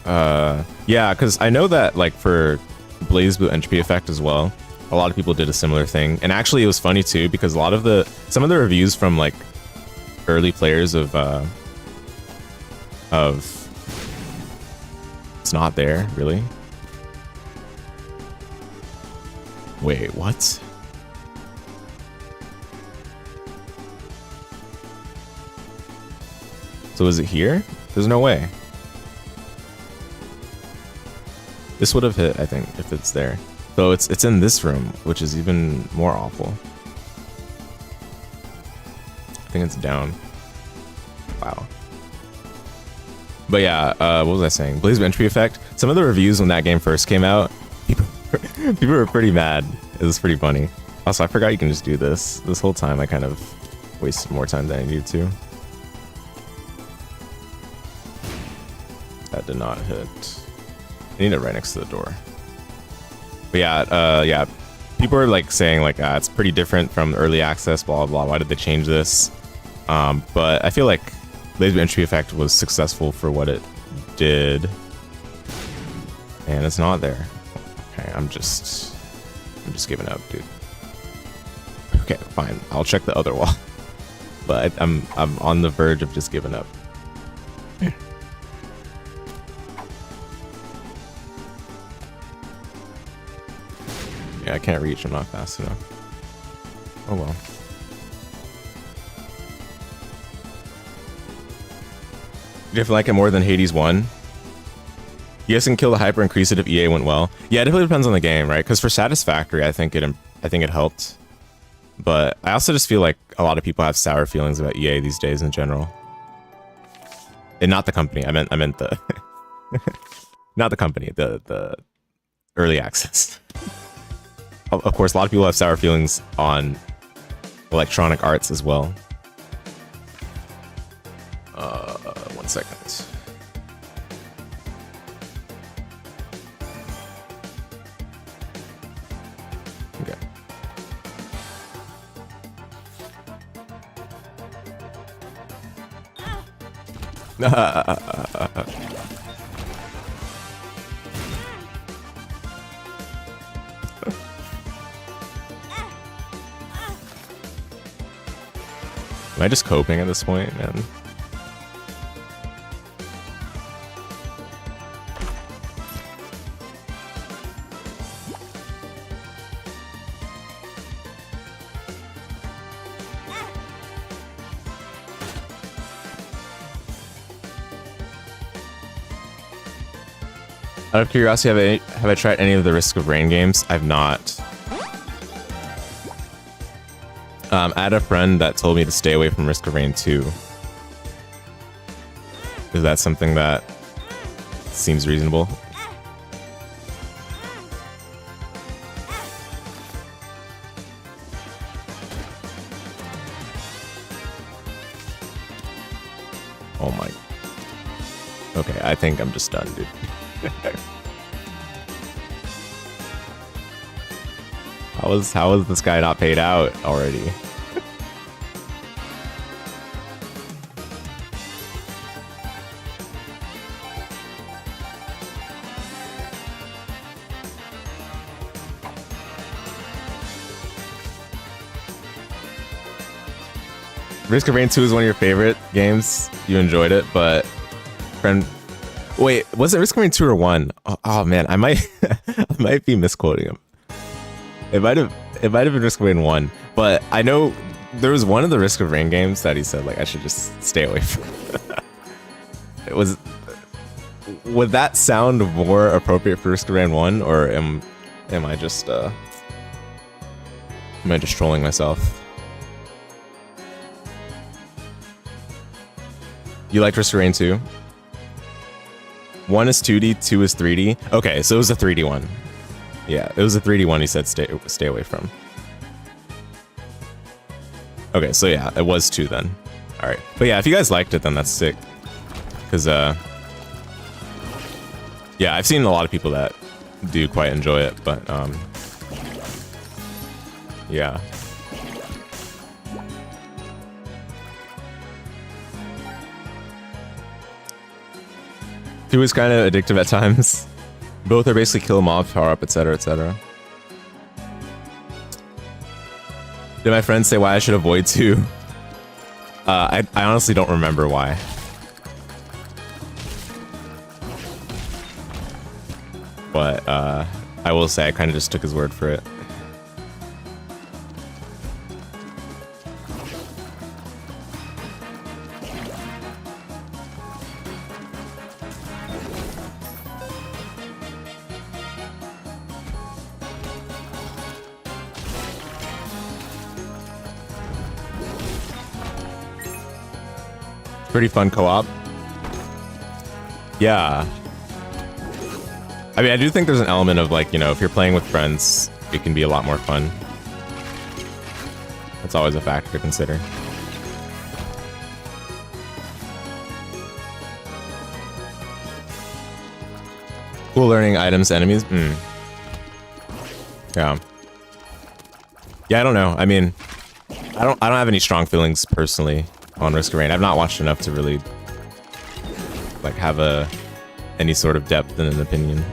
Yeah, because I know that like for BlazBlue entropy effect as well, a lot of people did a similar thing, and actually it was funny too because a lot of some of the reviews from like early players of it's not there really. Wait, what? So is it here? There's no way. This would have hit, I think, if it's there. So it's in this room, which is even more awful. I think it's down. Wow. But yeah, what was I saying? BlazBlue entropy effect. Some of the reviews when that game first came out, people were pretty mad. It was pretty funny. Also, I forgot you can just do this. This whole time I kind of wasted more time than I needed to. That did not hit. I need it right next to the door. But yeah, yeah. People are like saying like it's pretty different from early access, blah blah. Why did they change this? But I feel like BlazBlue entropy effect was successful for what it did, and it's not there. Okay, I'm just giving up, dude. Okay, fine. I'll check the other wall. But I'm on the verge of just giving up. Yeah, I can't reach. I'm not fast enough. Oh well. Do you like it more than Hades 1? You guys can kill the hyper, increase it if EA went well. Yeah, it definitely depends on the game, right? Because for Satisfactory, I think it helped. But I also just feel like a lot of people have sour feelings about EA these days in general. And not the company. I meant the not the company. The early access. Of course, a lot of people have sour feelings on Electronic Arts as well. 1 second. Okay. Am I just coping at this point, man? Out of curiosity, have I tried any of the Risk of Rain games? I've not. I had a friend that told me to stay away from Risk of Rain 2. Is that something that seems reasonable? Oh my. Okay, I think I'm just done, dude. How is this guy not paid out already? Risk of Rain 2 is one of your favorite games. You enjoyed it, but friend, wait, was it Risk of Rain 2 or 1? Oh man, I might I might be misquoting him. It might have been Risk of Rain 1, but I know there was one of the Risk of Rain games that he said like I should just stay away from. Would that sound more appropriate for Risk of Rain 1, or am I just trolling myself? You liked Risk of Rain 2? 1 is 2D, 2 is 3D. Okay, so it was a 3D one. Yeah, it was a 3D one he said stay away from. Okay, so yeah, it was 2 then. Alright. But yeah, if you guys liked it, then that's sick. Because, yeah, I've seen a lot of people that do quite enjoy it, but, yeah. Two is kind of addictive at times. Both are basically kill mobs, power up, etc., etc. Did my friends say why I should avoid 2? I honestly don't remember why. But I will say I kind of just took his word for it. Pretty fun co-op. Yeah. I mean, I do think there's an element of like, you know, if you're playing with friends, it can be a lot more fun. That's always a factor to consider. Cool learning items, enemies. Yeah. Yeah, I don't know. I mean, I don't have any strong feelings personally on Risk of Rain. I've not watched enough to really like have any sort of depth in an opinion.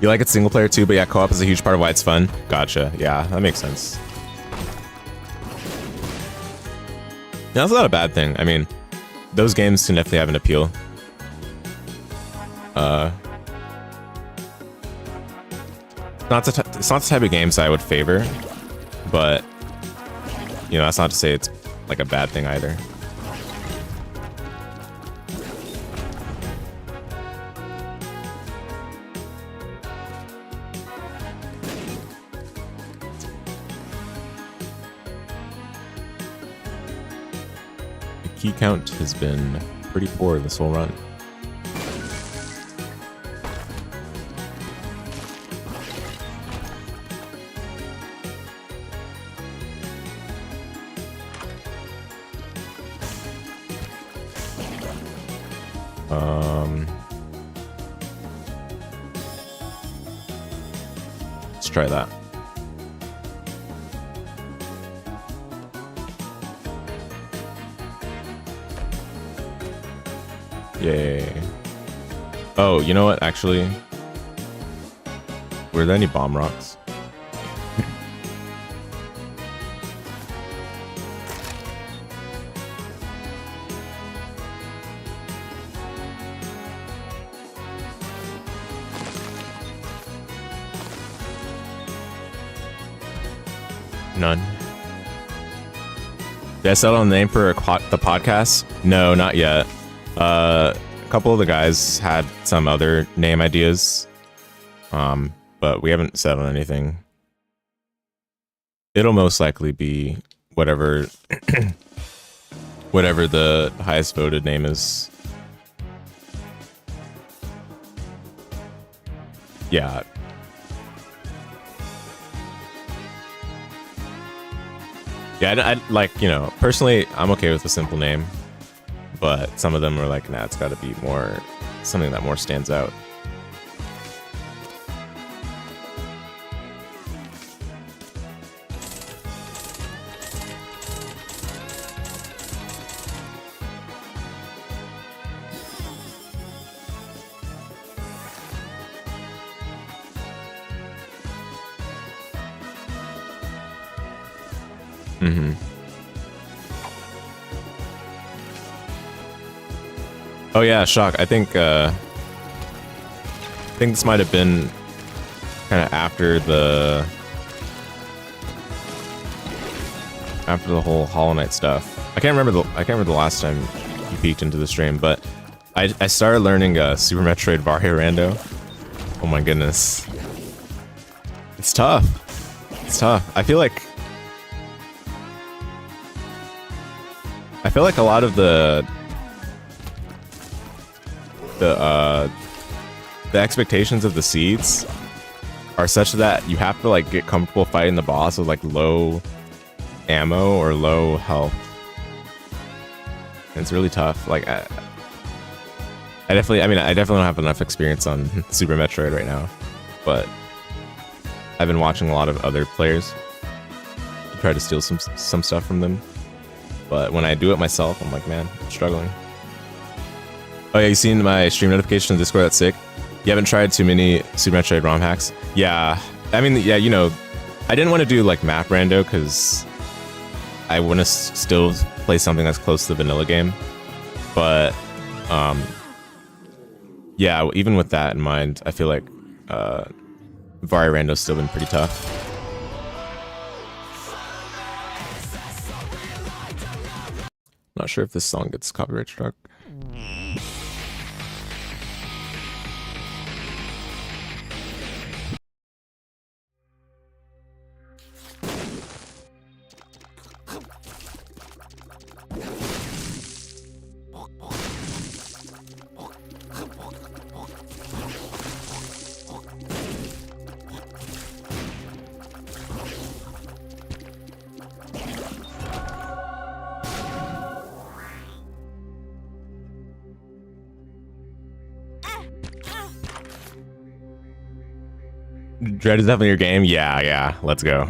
You like it single player too, but yeah, co-op is a huge part of why it's fun. Gotcha. Yeah, that makes sense. Yeah, that's not a bad thing. I mean, those games can definitely have an appeal. It's not the type of games I would favor, but you know, that's not to say it's like a bad thing either. The key count has been pretty poor this whole run. Let's try that. Yay. Oh, you know what? Actually, were there any bomb rocks? None. Did I settle on the name for the podcast? No, not yet. A couple of the guys had some other name ideas, but we haven't settled on anything. It'll most likely be whatever whatever the highest voted name is. Yeah. Yeah, I like, you know, personally, I'm okay with a simple name, but some of them are like, nah, it's got to be more, something that more stands out. Mm-hmm. Oh yeah, Shock. I think this might have been kind of after the whole Hollow Knight stuff. I can't remember the last time you peeked into the stream, but I started learning Super Metroid Barrio Rando. Oh my goodness, it's tough. It's tough. I feel like a lot of the expectations of the seeds are such that you have to like get comfortable fighting the boss with like low ammo or low health. And it's really tough. Like I definitely don't have enough experience on Super Metroid right now, but I've been watching a lot of other players to try to steal some stuff from them. But when I do it myself, I'm like, man, I'm struggling. Oh yeah, you seen my stream notification in Discord? That's sick. You haven't tried too many Super Metroid ROM hacks? Yeah, I mean, yeah, you know, I didn't want to do like map rando because I want to still play something that's close to the vanilla game. But yeah, even with that in mind, I feel like Vario Rando's still been pretty tough. Not sure if this song gets copyright struck. Dread is definitely your game. Yeah, let's go.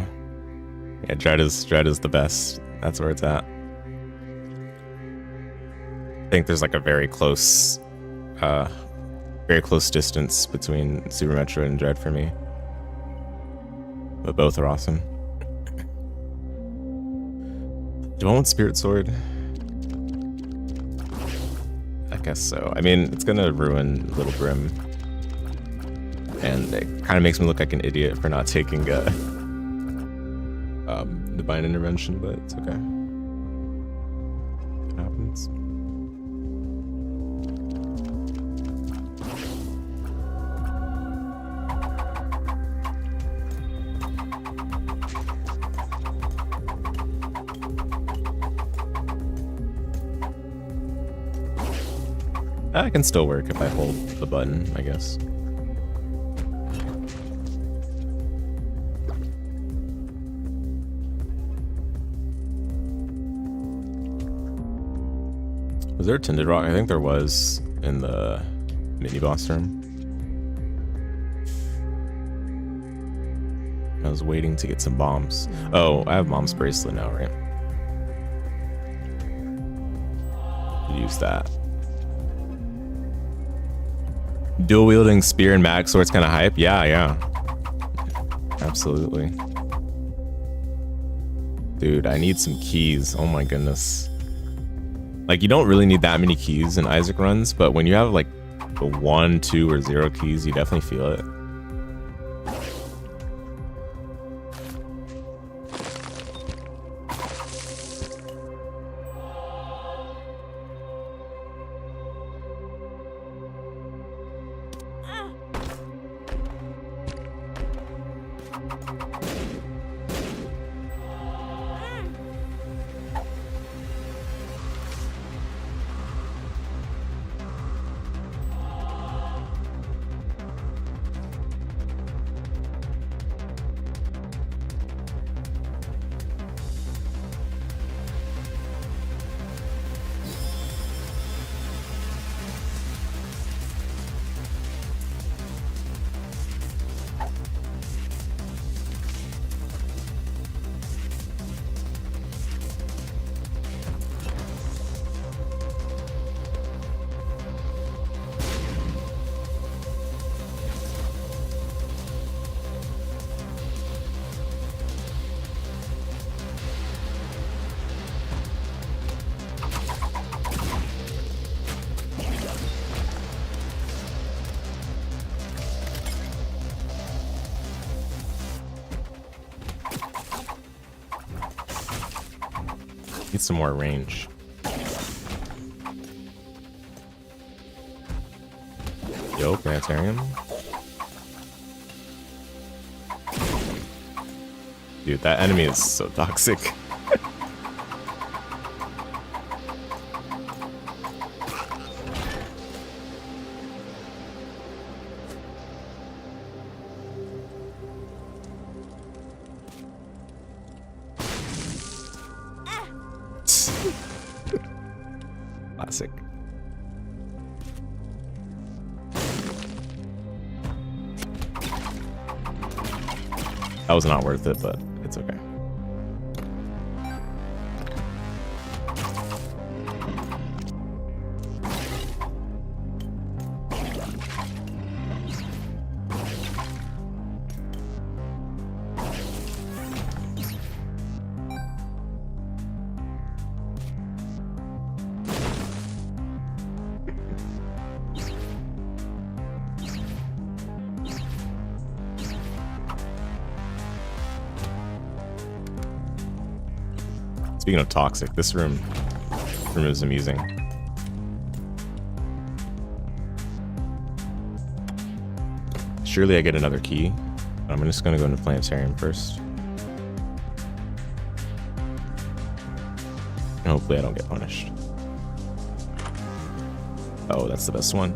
Yeah, Dread is the best. That's where it's at. I think there's like a very close distance between Super Metroid and Dread for me, but both are awesome. Do I want Spirit Sword? I guess so. I mean, it's gonna ruin Little Brim. And it kind of makes me look like an idiot for not taking Divine Intervention, but it's okay. It happens. That can still work if I hold the button, I guess. Was there a Tinted Rock? I think there was in the mini boss room. I was waiting to get some bombs. Oh, I have Mom's bracelet now, right? Could use that. Dual wielding spear and mag sword's kind of hype. Yeah. Absolutely. Dude, I need some keys. Oh my goodness. Like, you don't really need that many keys in Isaac runs, but when you have like the 1, 2, or 0 keys, you definitely feel it. Need some more range. Yo, planetarium. Dude, that enemy is so toxic. Classic. That was not worth it, but it's okay. Speaking of toxic, this room is amusing. Surely I get another key, but I'm just gonna go into planetarium first. And hopefully I don't get punished. Oh, that's the best one.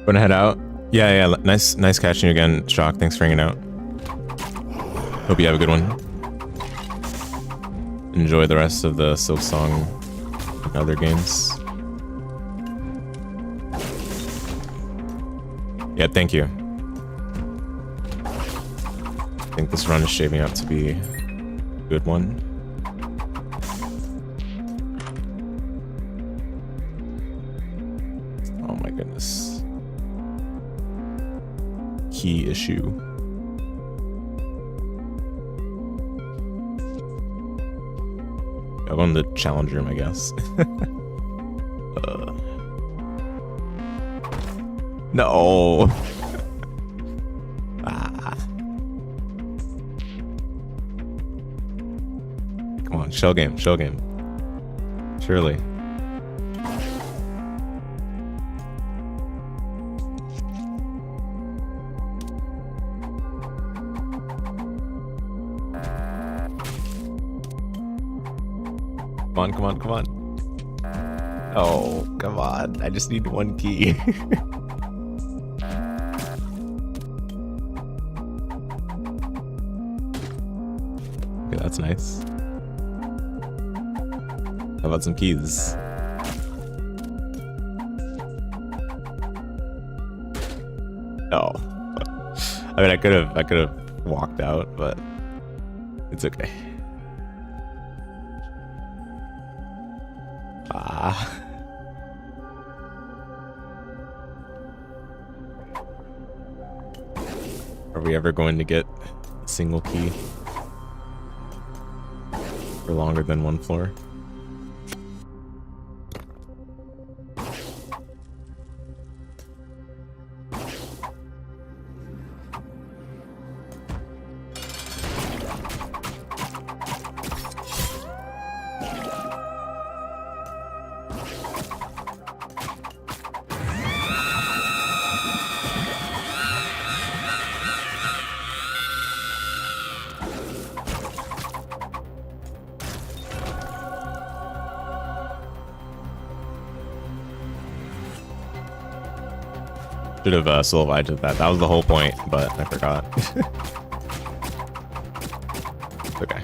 Gonna head out. Yeah. Nice catching you again, Shock. Thanks for hanging out. Hope you have a good one. Enjoy the rest of the Silksong and other games. Yeah, thank you. I think this run is shaping up to be a good one. Oh my goodness. Key issue. I'll go in the challenge room, I guess. No. Come on, shell game. Surely. Come on. Oh, come on. I just need one key. Okay, that's nice. How about some keys? Oh. I mean, I could have walked out, but it's okay. Are we ever going to get a single key for longer than one floor? Should have solo-vibed with that. That was the whole point, but I forgot. Okay.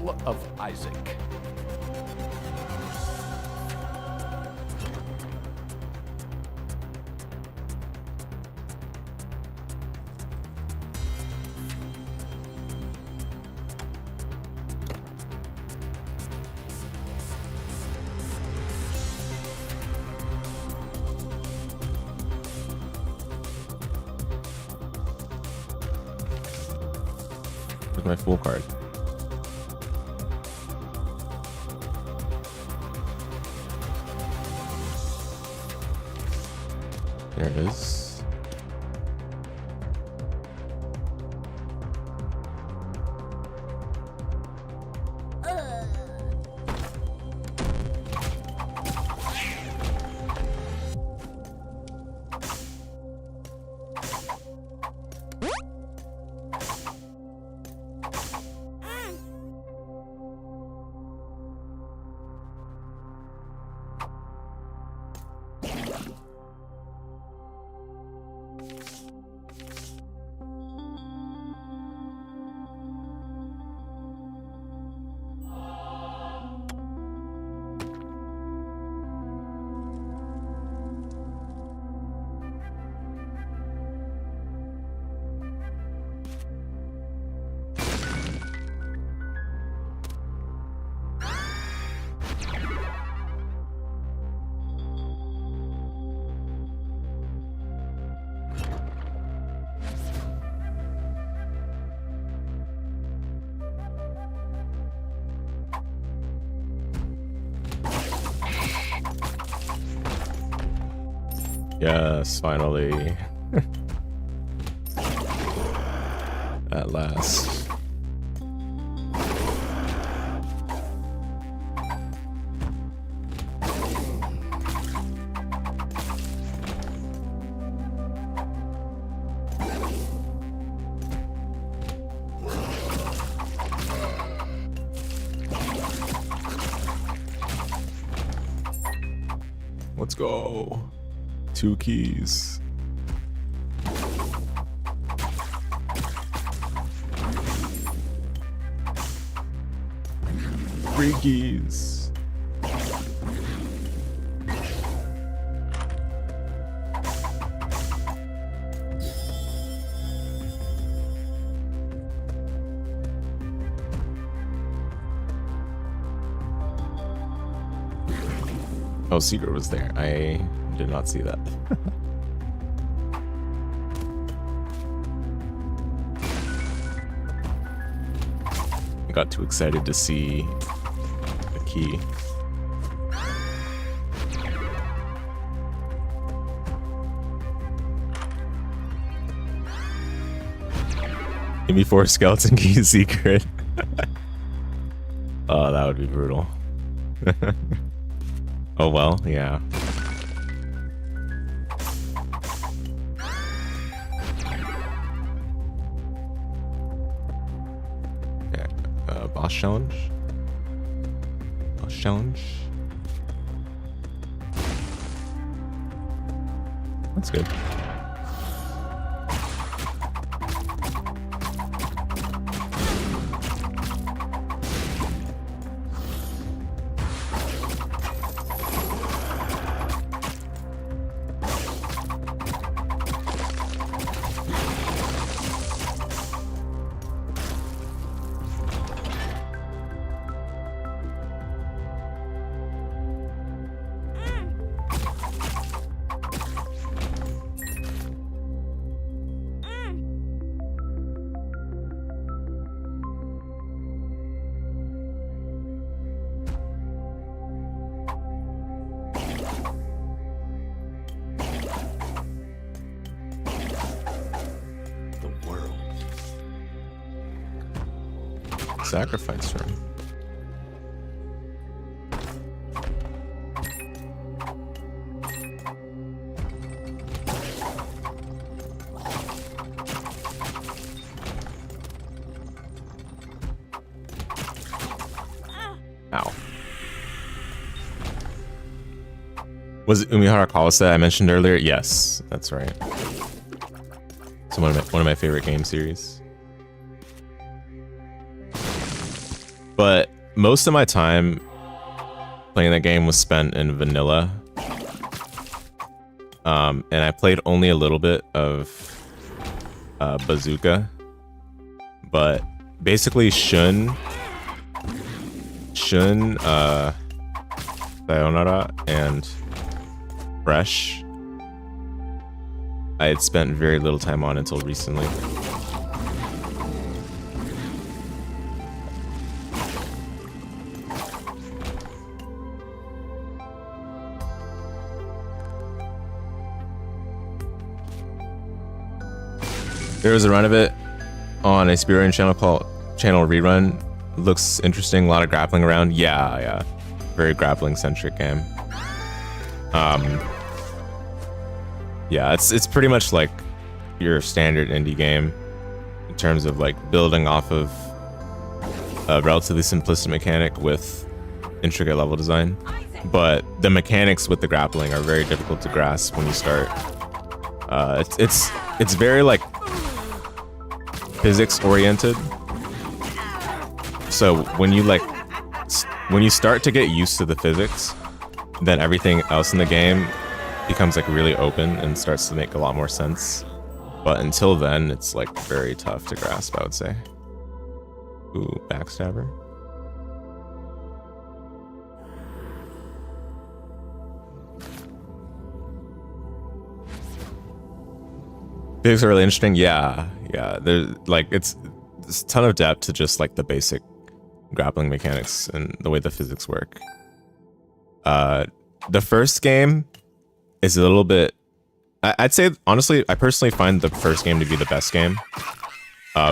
Will of Isaac. Where's my full card? There it is. Yes, finally. At last. Let's go. 2 keys. Three keys. Oh, secret was there. I did not see that. I got too excited to see the key. Give me 4 skeleton key secret. Oh, that would be brutal. Oh well, yeah. Boss challenge? Boss challenge? That's good. Sacrifice room. Ow. Was it Umihara Kawase I mentioned earlier? Yes, that's right. It's one of my favorite game series. But most of my time playing that game was spent in vanilla. And I played only a little bit of Bazooka. But basically Sayonara, and Fresh, I had spent very little time on until recently. There was a run of it on a speedrun channel called Channel Rerun. Looks interesting, a lot of grappling around. Yeah. Very grappling centric game. Yeah, it's pretty much like your standard indie game in terms of like building off of a relatively simplistic mechanic with intricate level design. But the mechanics with the grappling are very difficult to grasp when you start. It's very like physics oriented. So when you start to get used to the physics, then everything else in the game becomes like really open and starts to make a lot more sense. But until then, it's like very tough to grasp, I would say. Ooh, backstabber. Physics are really interesting. Yeah. There's like there's a ton of depth to just like the basic grappling mechanics and the way the physics work. The first game is a little bit. I'd say honestly, I personally find the first game to be the best game,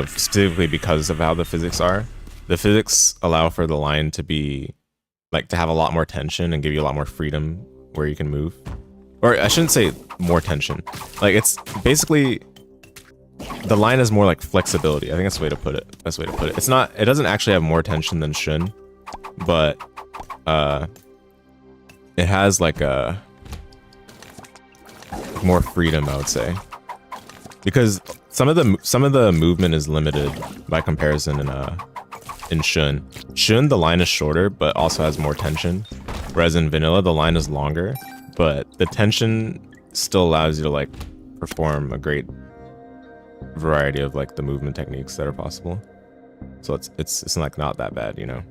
specifically because of how the physics are. The physics allow for the line to be like to have a lot more tension and give you a lot more freedom where you can move. Or I shouldn't say more tension. Like it's basically the line is more like flexibility. I think that's the way to put it. Best way to put it. It's not. It doesn't actually have more tension than Shun, but it has like a more freedom, I would say, because some of the movement is limited by comparison in Shun. Shun, the line is shorter but also has more tension, whereas in vanilla the line is longer, but the tension still allows you to like perform a great variety of like the movement techniques that are possible. So it's like not that bad, you know.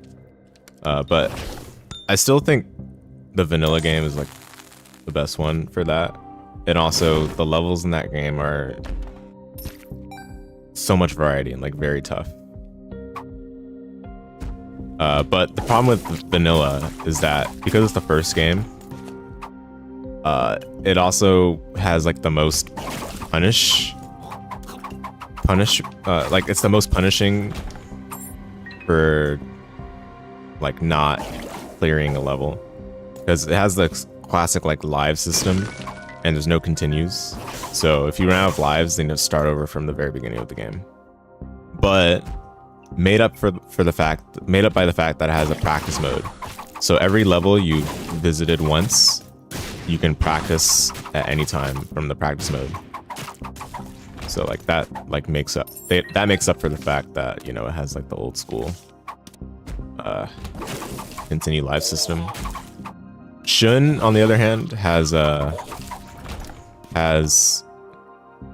But I still think the vanilla game is like the best one for that. And also the levels in that game are so much variety and like very tough. But the problem with vanilla is that because it's the first game, it also has like the most like it's the most punishing for like not clearing a level, because it has the classic like live system and there's no continues. So if you run out of lives, then you have to start over from the very beginning of the game. But made up by the fact that it has a practice mode. So every level you visited once, you can practice at any time from the practice mode. So like that like makes up for the fact that, you know, it has like the old school continue live system. Shun, on the other hand, has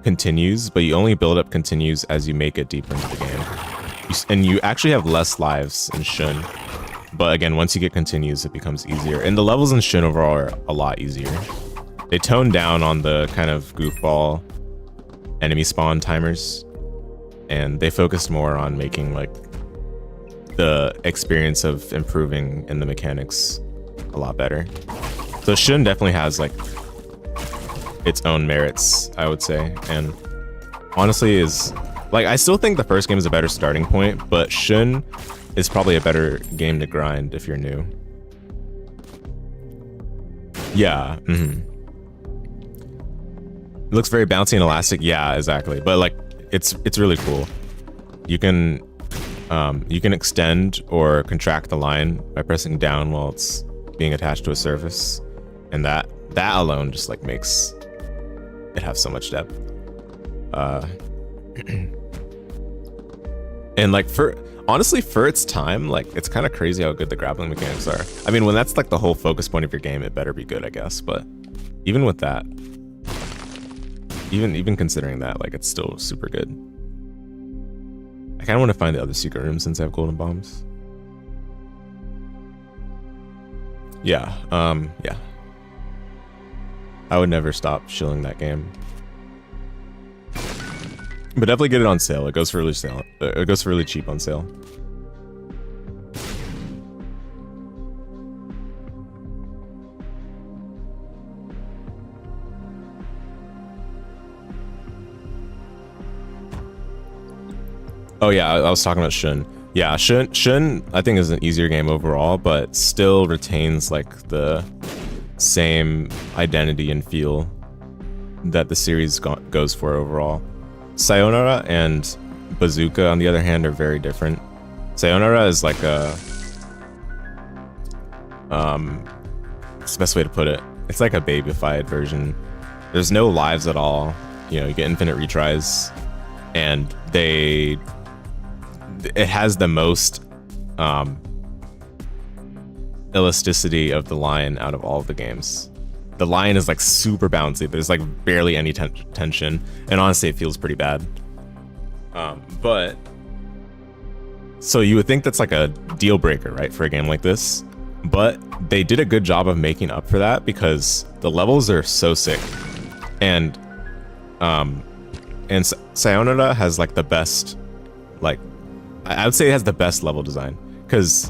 continues, but you only build up continues as you make it deeper into the game. And you actually have less lives in Shun. But again, once you get continues, it becomes easier. And the levels in Shun overall are a lot easier. They toned down on the kind of goofball enemy spawn timers, and they focused more on making like the experience of improving in the mechanics a lot better. So Shun definitely has like its own merits, I would say, and honestly is like, I still think the first game is a better starting point, but Shun is probably a better game to grind if you're new. Yeah. It looks very bouncy and elastic. Yeah, exactly. But like, it's really cool. You can extend or contract the line by pressing down while it's being attached to a surface, and that alone just like makes it have so much depth. And like honestly, for its time, like it's kind of crazy how good the grappling mechanics are. I mean, when that's like the whole focus point of your game, it better be good, I guess. But even with that, even considering that, like it's still super good. I kind of want to find the other secret room since I have golden bombs. Yeah, yeah. I would never stop shilling that game. But definitely get it on sale. It goes for really cheap on sale. Oh yeah, I was talking about Shun. Yeah, Shun I think is an easier game overall, but still retains like the same identity and feel that the series goes for overall. Sayonara and Bazooka, on the other hand, are very different. Sayonara is like a... it's the best way to put it. It's like a babyfied version. There's no lives at all. You know, you get infinite retries. And it has the most elasticity of the line out of all of the games. The line is like super bouncy. There's like barely any tension, and honestly, it feels pretty bad. But so you would think that's like a deal breaker, right, for a game like this? But they did a good job of making up for that because the levels are so sick, and Sayonara has like the best, like I would say it has the best level design, because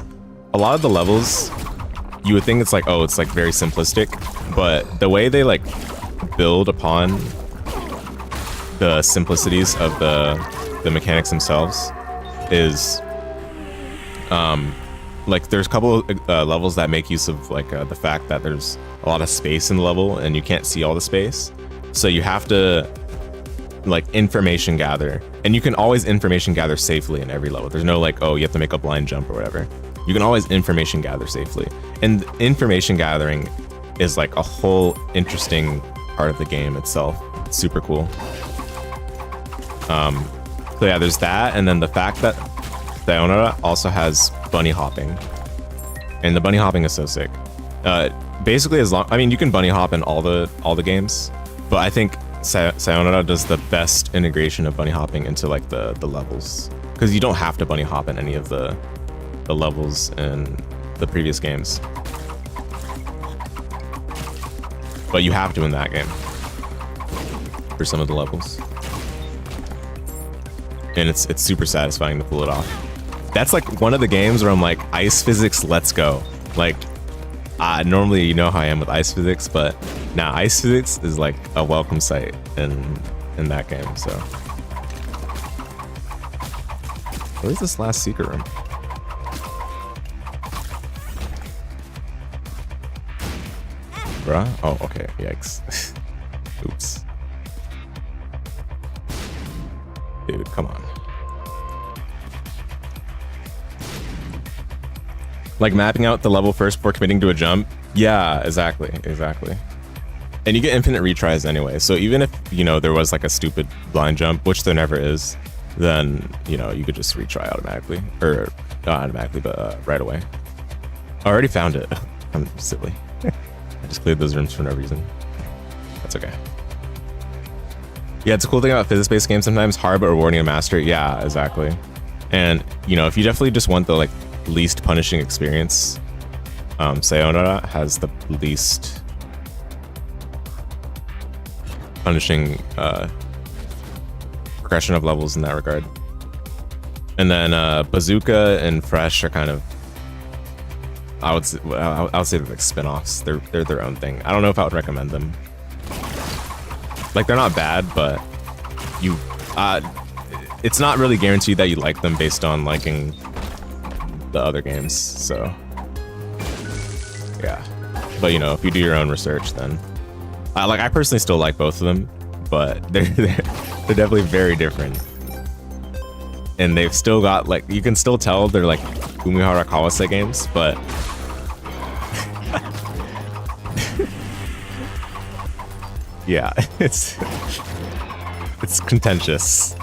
a lot of the levels you would think it's like, oh, it's like very simplistic, but the way they like build upon the simplicities of the mechanics themselves is like there's a couple levels that make use of like the fact that there's a lot of space in the level and you can't see all the space, so you have to like information gather, and you can always information gather safely in every level. There's no like, oh, you have to make a blind jump or whatever. You can always information gather safely, and information gathering is like a whole interesting part of the game itself. It's super cool. So yeah, there's that, and then the fact that Sayonara also has bunny hopping, and the bunny hopping is so sick. Basically, as long, I mean, you can bunny hop in all the games, but I think Sayonara does the best integration of bunny hopping into like the levels, because you don't have to bunny hop in any of the levels in the previous games, but you have to in that game for some of the levels, and it's super satisfying to pull it off. That's like one of the games where I'm like, ice physics, let's go. Like normally you know how I am with ice physics, but now ice physics is like a welcome sight in that game. So where's this last secret room? Bruh? Oh, okay. Yikes. Oops. Dude, come on. Like mapping out the level first before committing to a jump? Yeah, exactly. And you get infinite retries anyway. So even if, you know, there was like a stupid blind jump, which there never is, then, you know, you could just retry automatically. Or not automatically, but right away. I already found it. I'm silly. I just cleared those rooms for no reason. That's okay. Yeah, it's a cool thing about physics-based games sometimes. Hard but rewarding to master. Yeah, exactly. And, you know, if you definitely just want the like least punishing experience, Sayonara has the least punishing progression of levels in that regard. And then Bazooka and Fresh are kind of, I would say they're like spin-offs. They're their own thing. I don't know if I would recommend them. Like, they're not bad, but you it's not really guaranteed that you like them based on liking the other games. So yeah, but you know, if you do your own research, then I personally still like both of them, but they're definitely very different, and they've still got like, you can still tell they're like Umihara Kawase games, but yeah, it's contentious.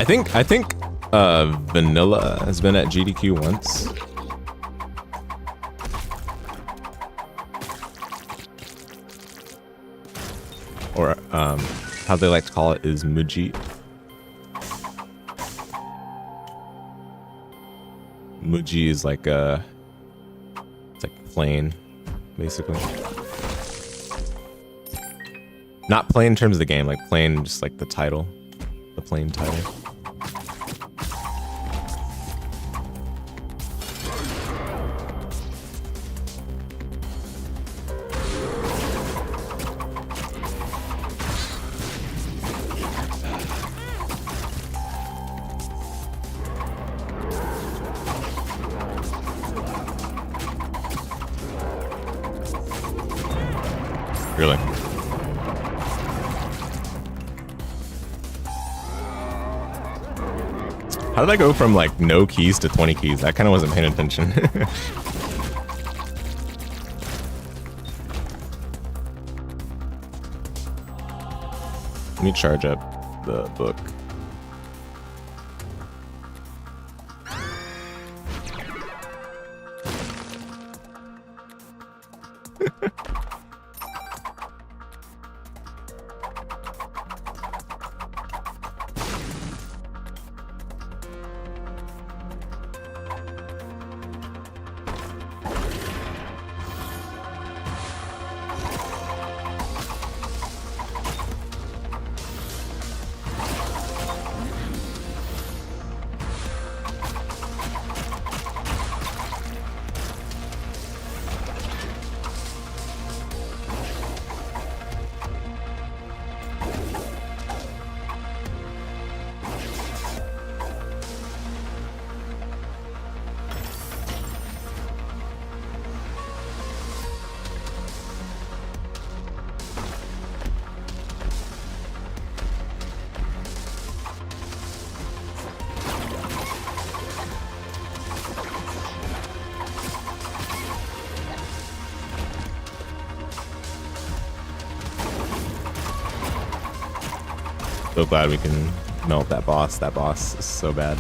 think Vanilla has been at GDQ once. Or how they like to call it is Muji. Muji is like it's like plain, basically. Not plain in terms of the game, like plain just like the title. The plain title. Really? How did I go from like no keys to 20 keys? I kind of wasn't paying attention. Let me charge up the book. So glad we can melt that boss. That boss is so bad.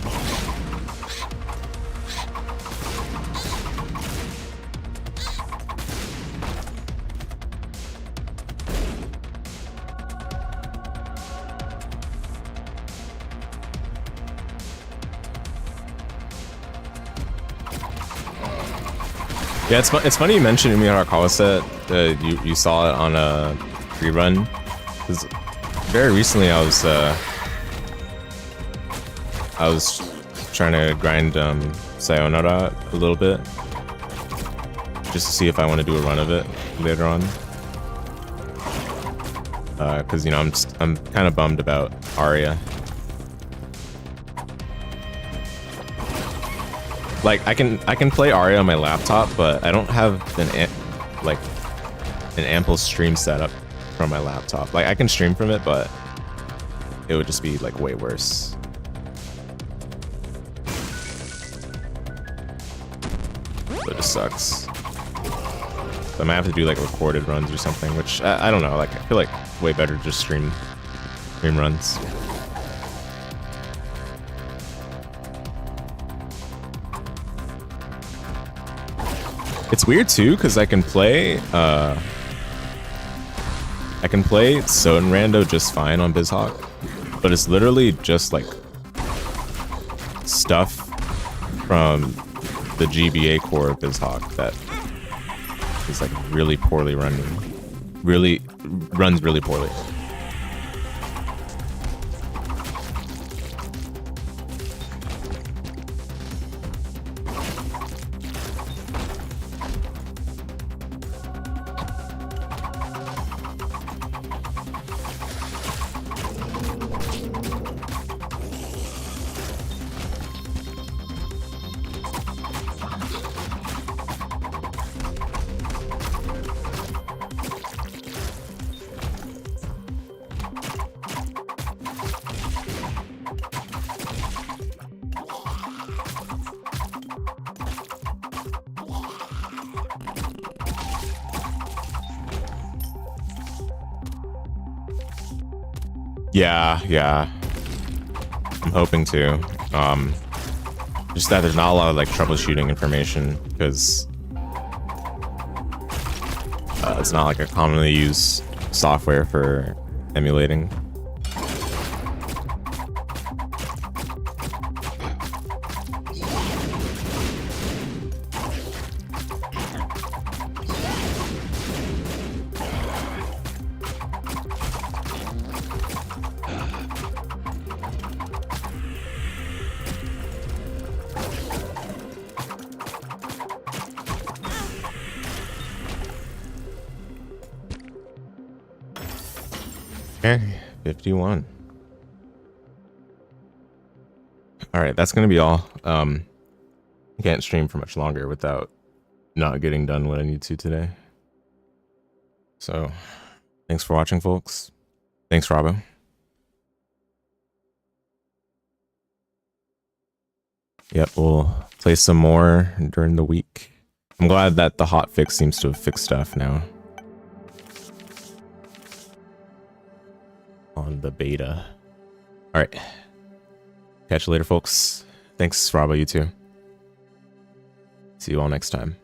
Yeah, it's funny you mentioned Umi Arakawa set. You saw it on a pre-run. Because very recently I was trying to grind Sayonara a little bit. Just to see if I want to do a run of it later on. Because, you know, I'm kind of bummed about Aria. Like, I can play Aria on my laptop, but I don't have an ample stream setup from my laptop. Like, I can stream from it, but it would just be like way worse. So it just sucks. So I might have to do like recorded runs or something, which I don't know. Like, I feel like way better to just stream runs. It's weird too, because I can play Soten Rando just fine on BizHawk, but it's literally just like stuff from the GBA core of BizHawk that is like really poorly running. Runs really poorly. Yeah. I'm hoping to. Just that there's not a lot of like troubleshooting information because it's not like a commonly used software for emulating. Okay, 51. All right, that's gonna be all. I can't stream for much longer without not getting done what I need to today. So, thanks for watching, folks. Thanks, Robbo. Yep, we'll play some more during the week. I'm glad that the hotfix seems to have fixed stuff now. On the beta. All right. Catch you later, folks. Thanks, Robbo, you too. See you all next time.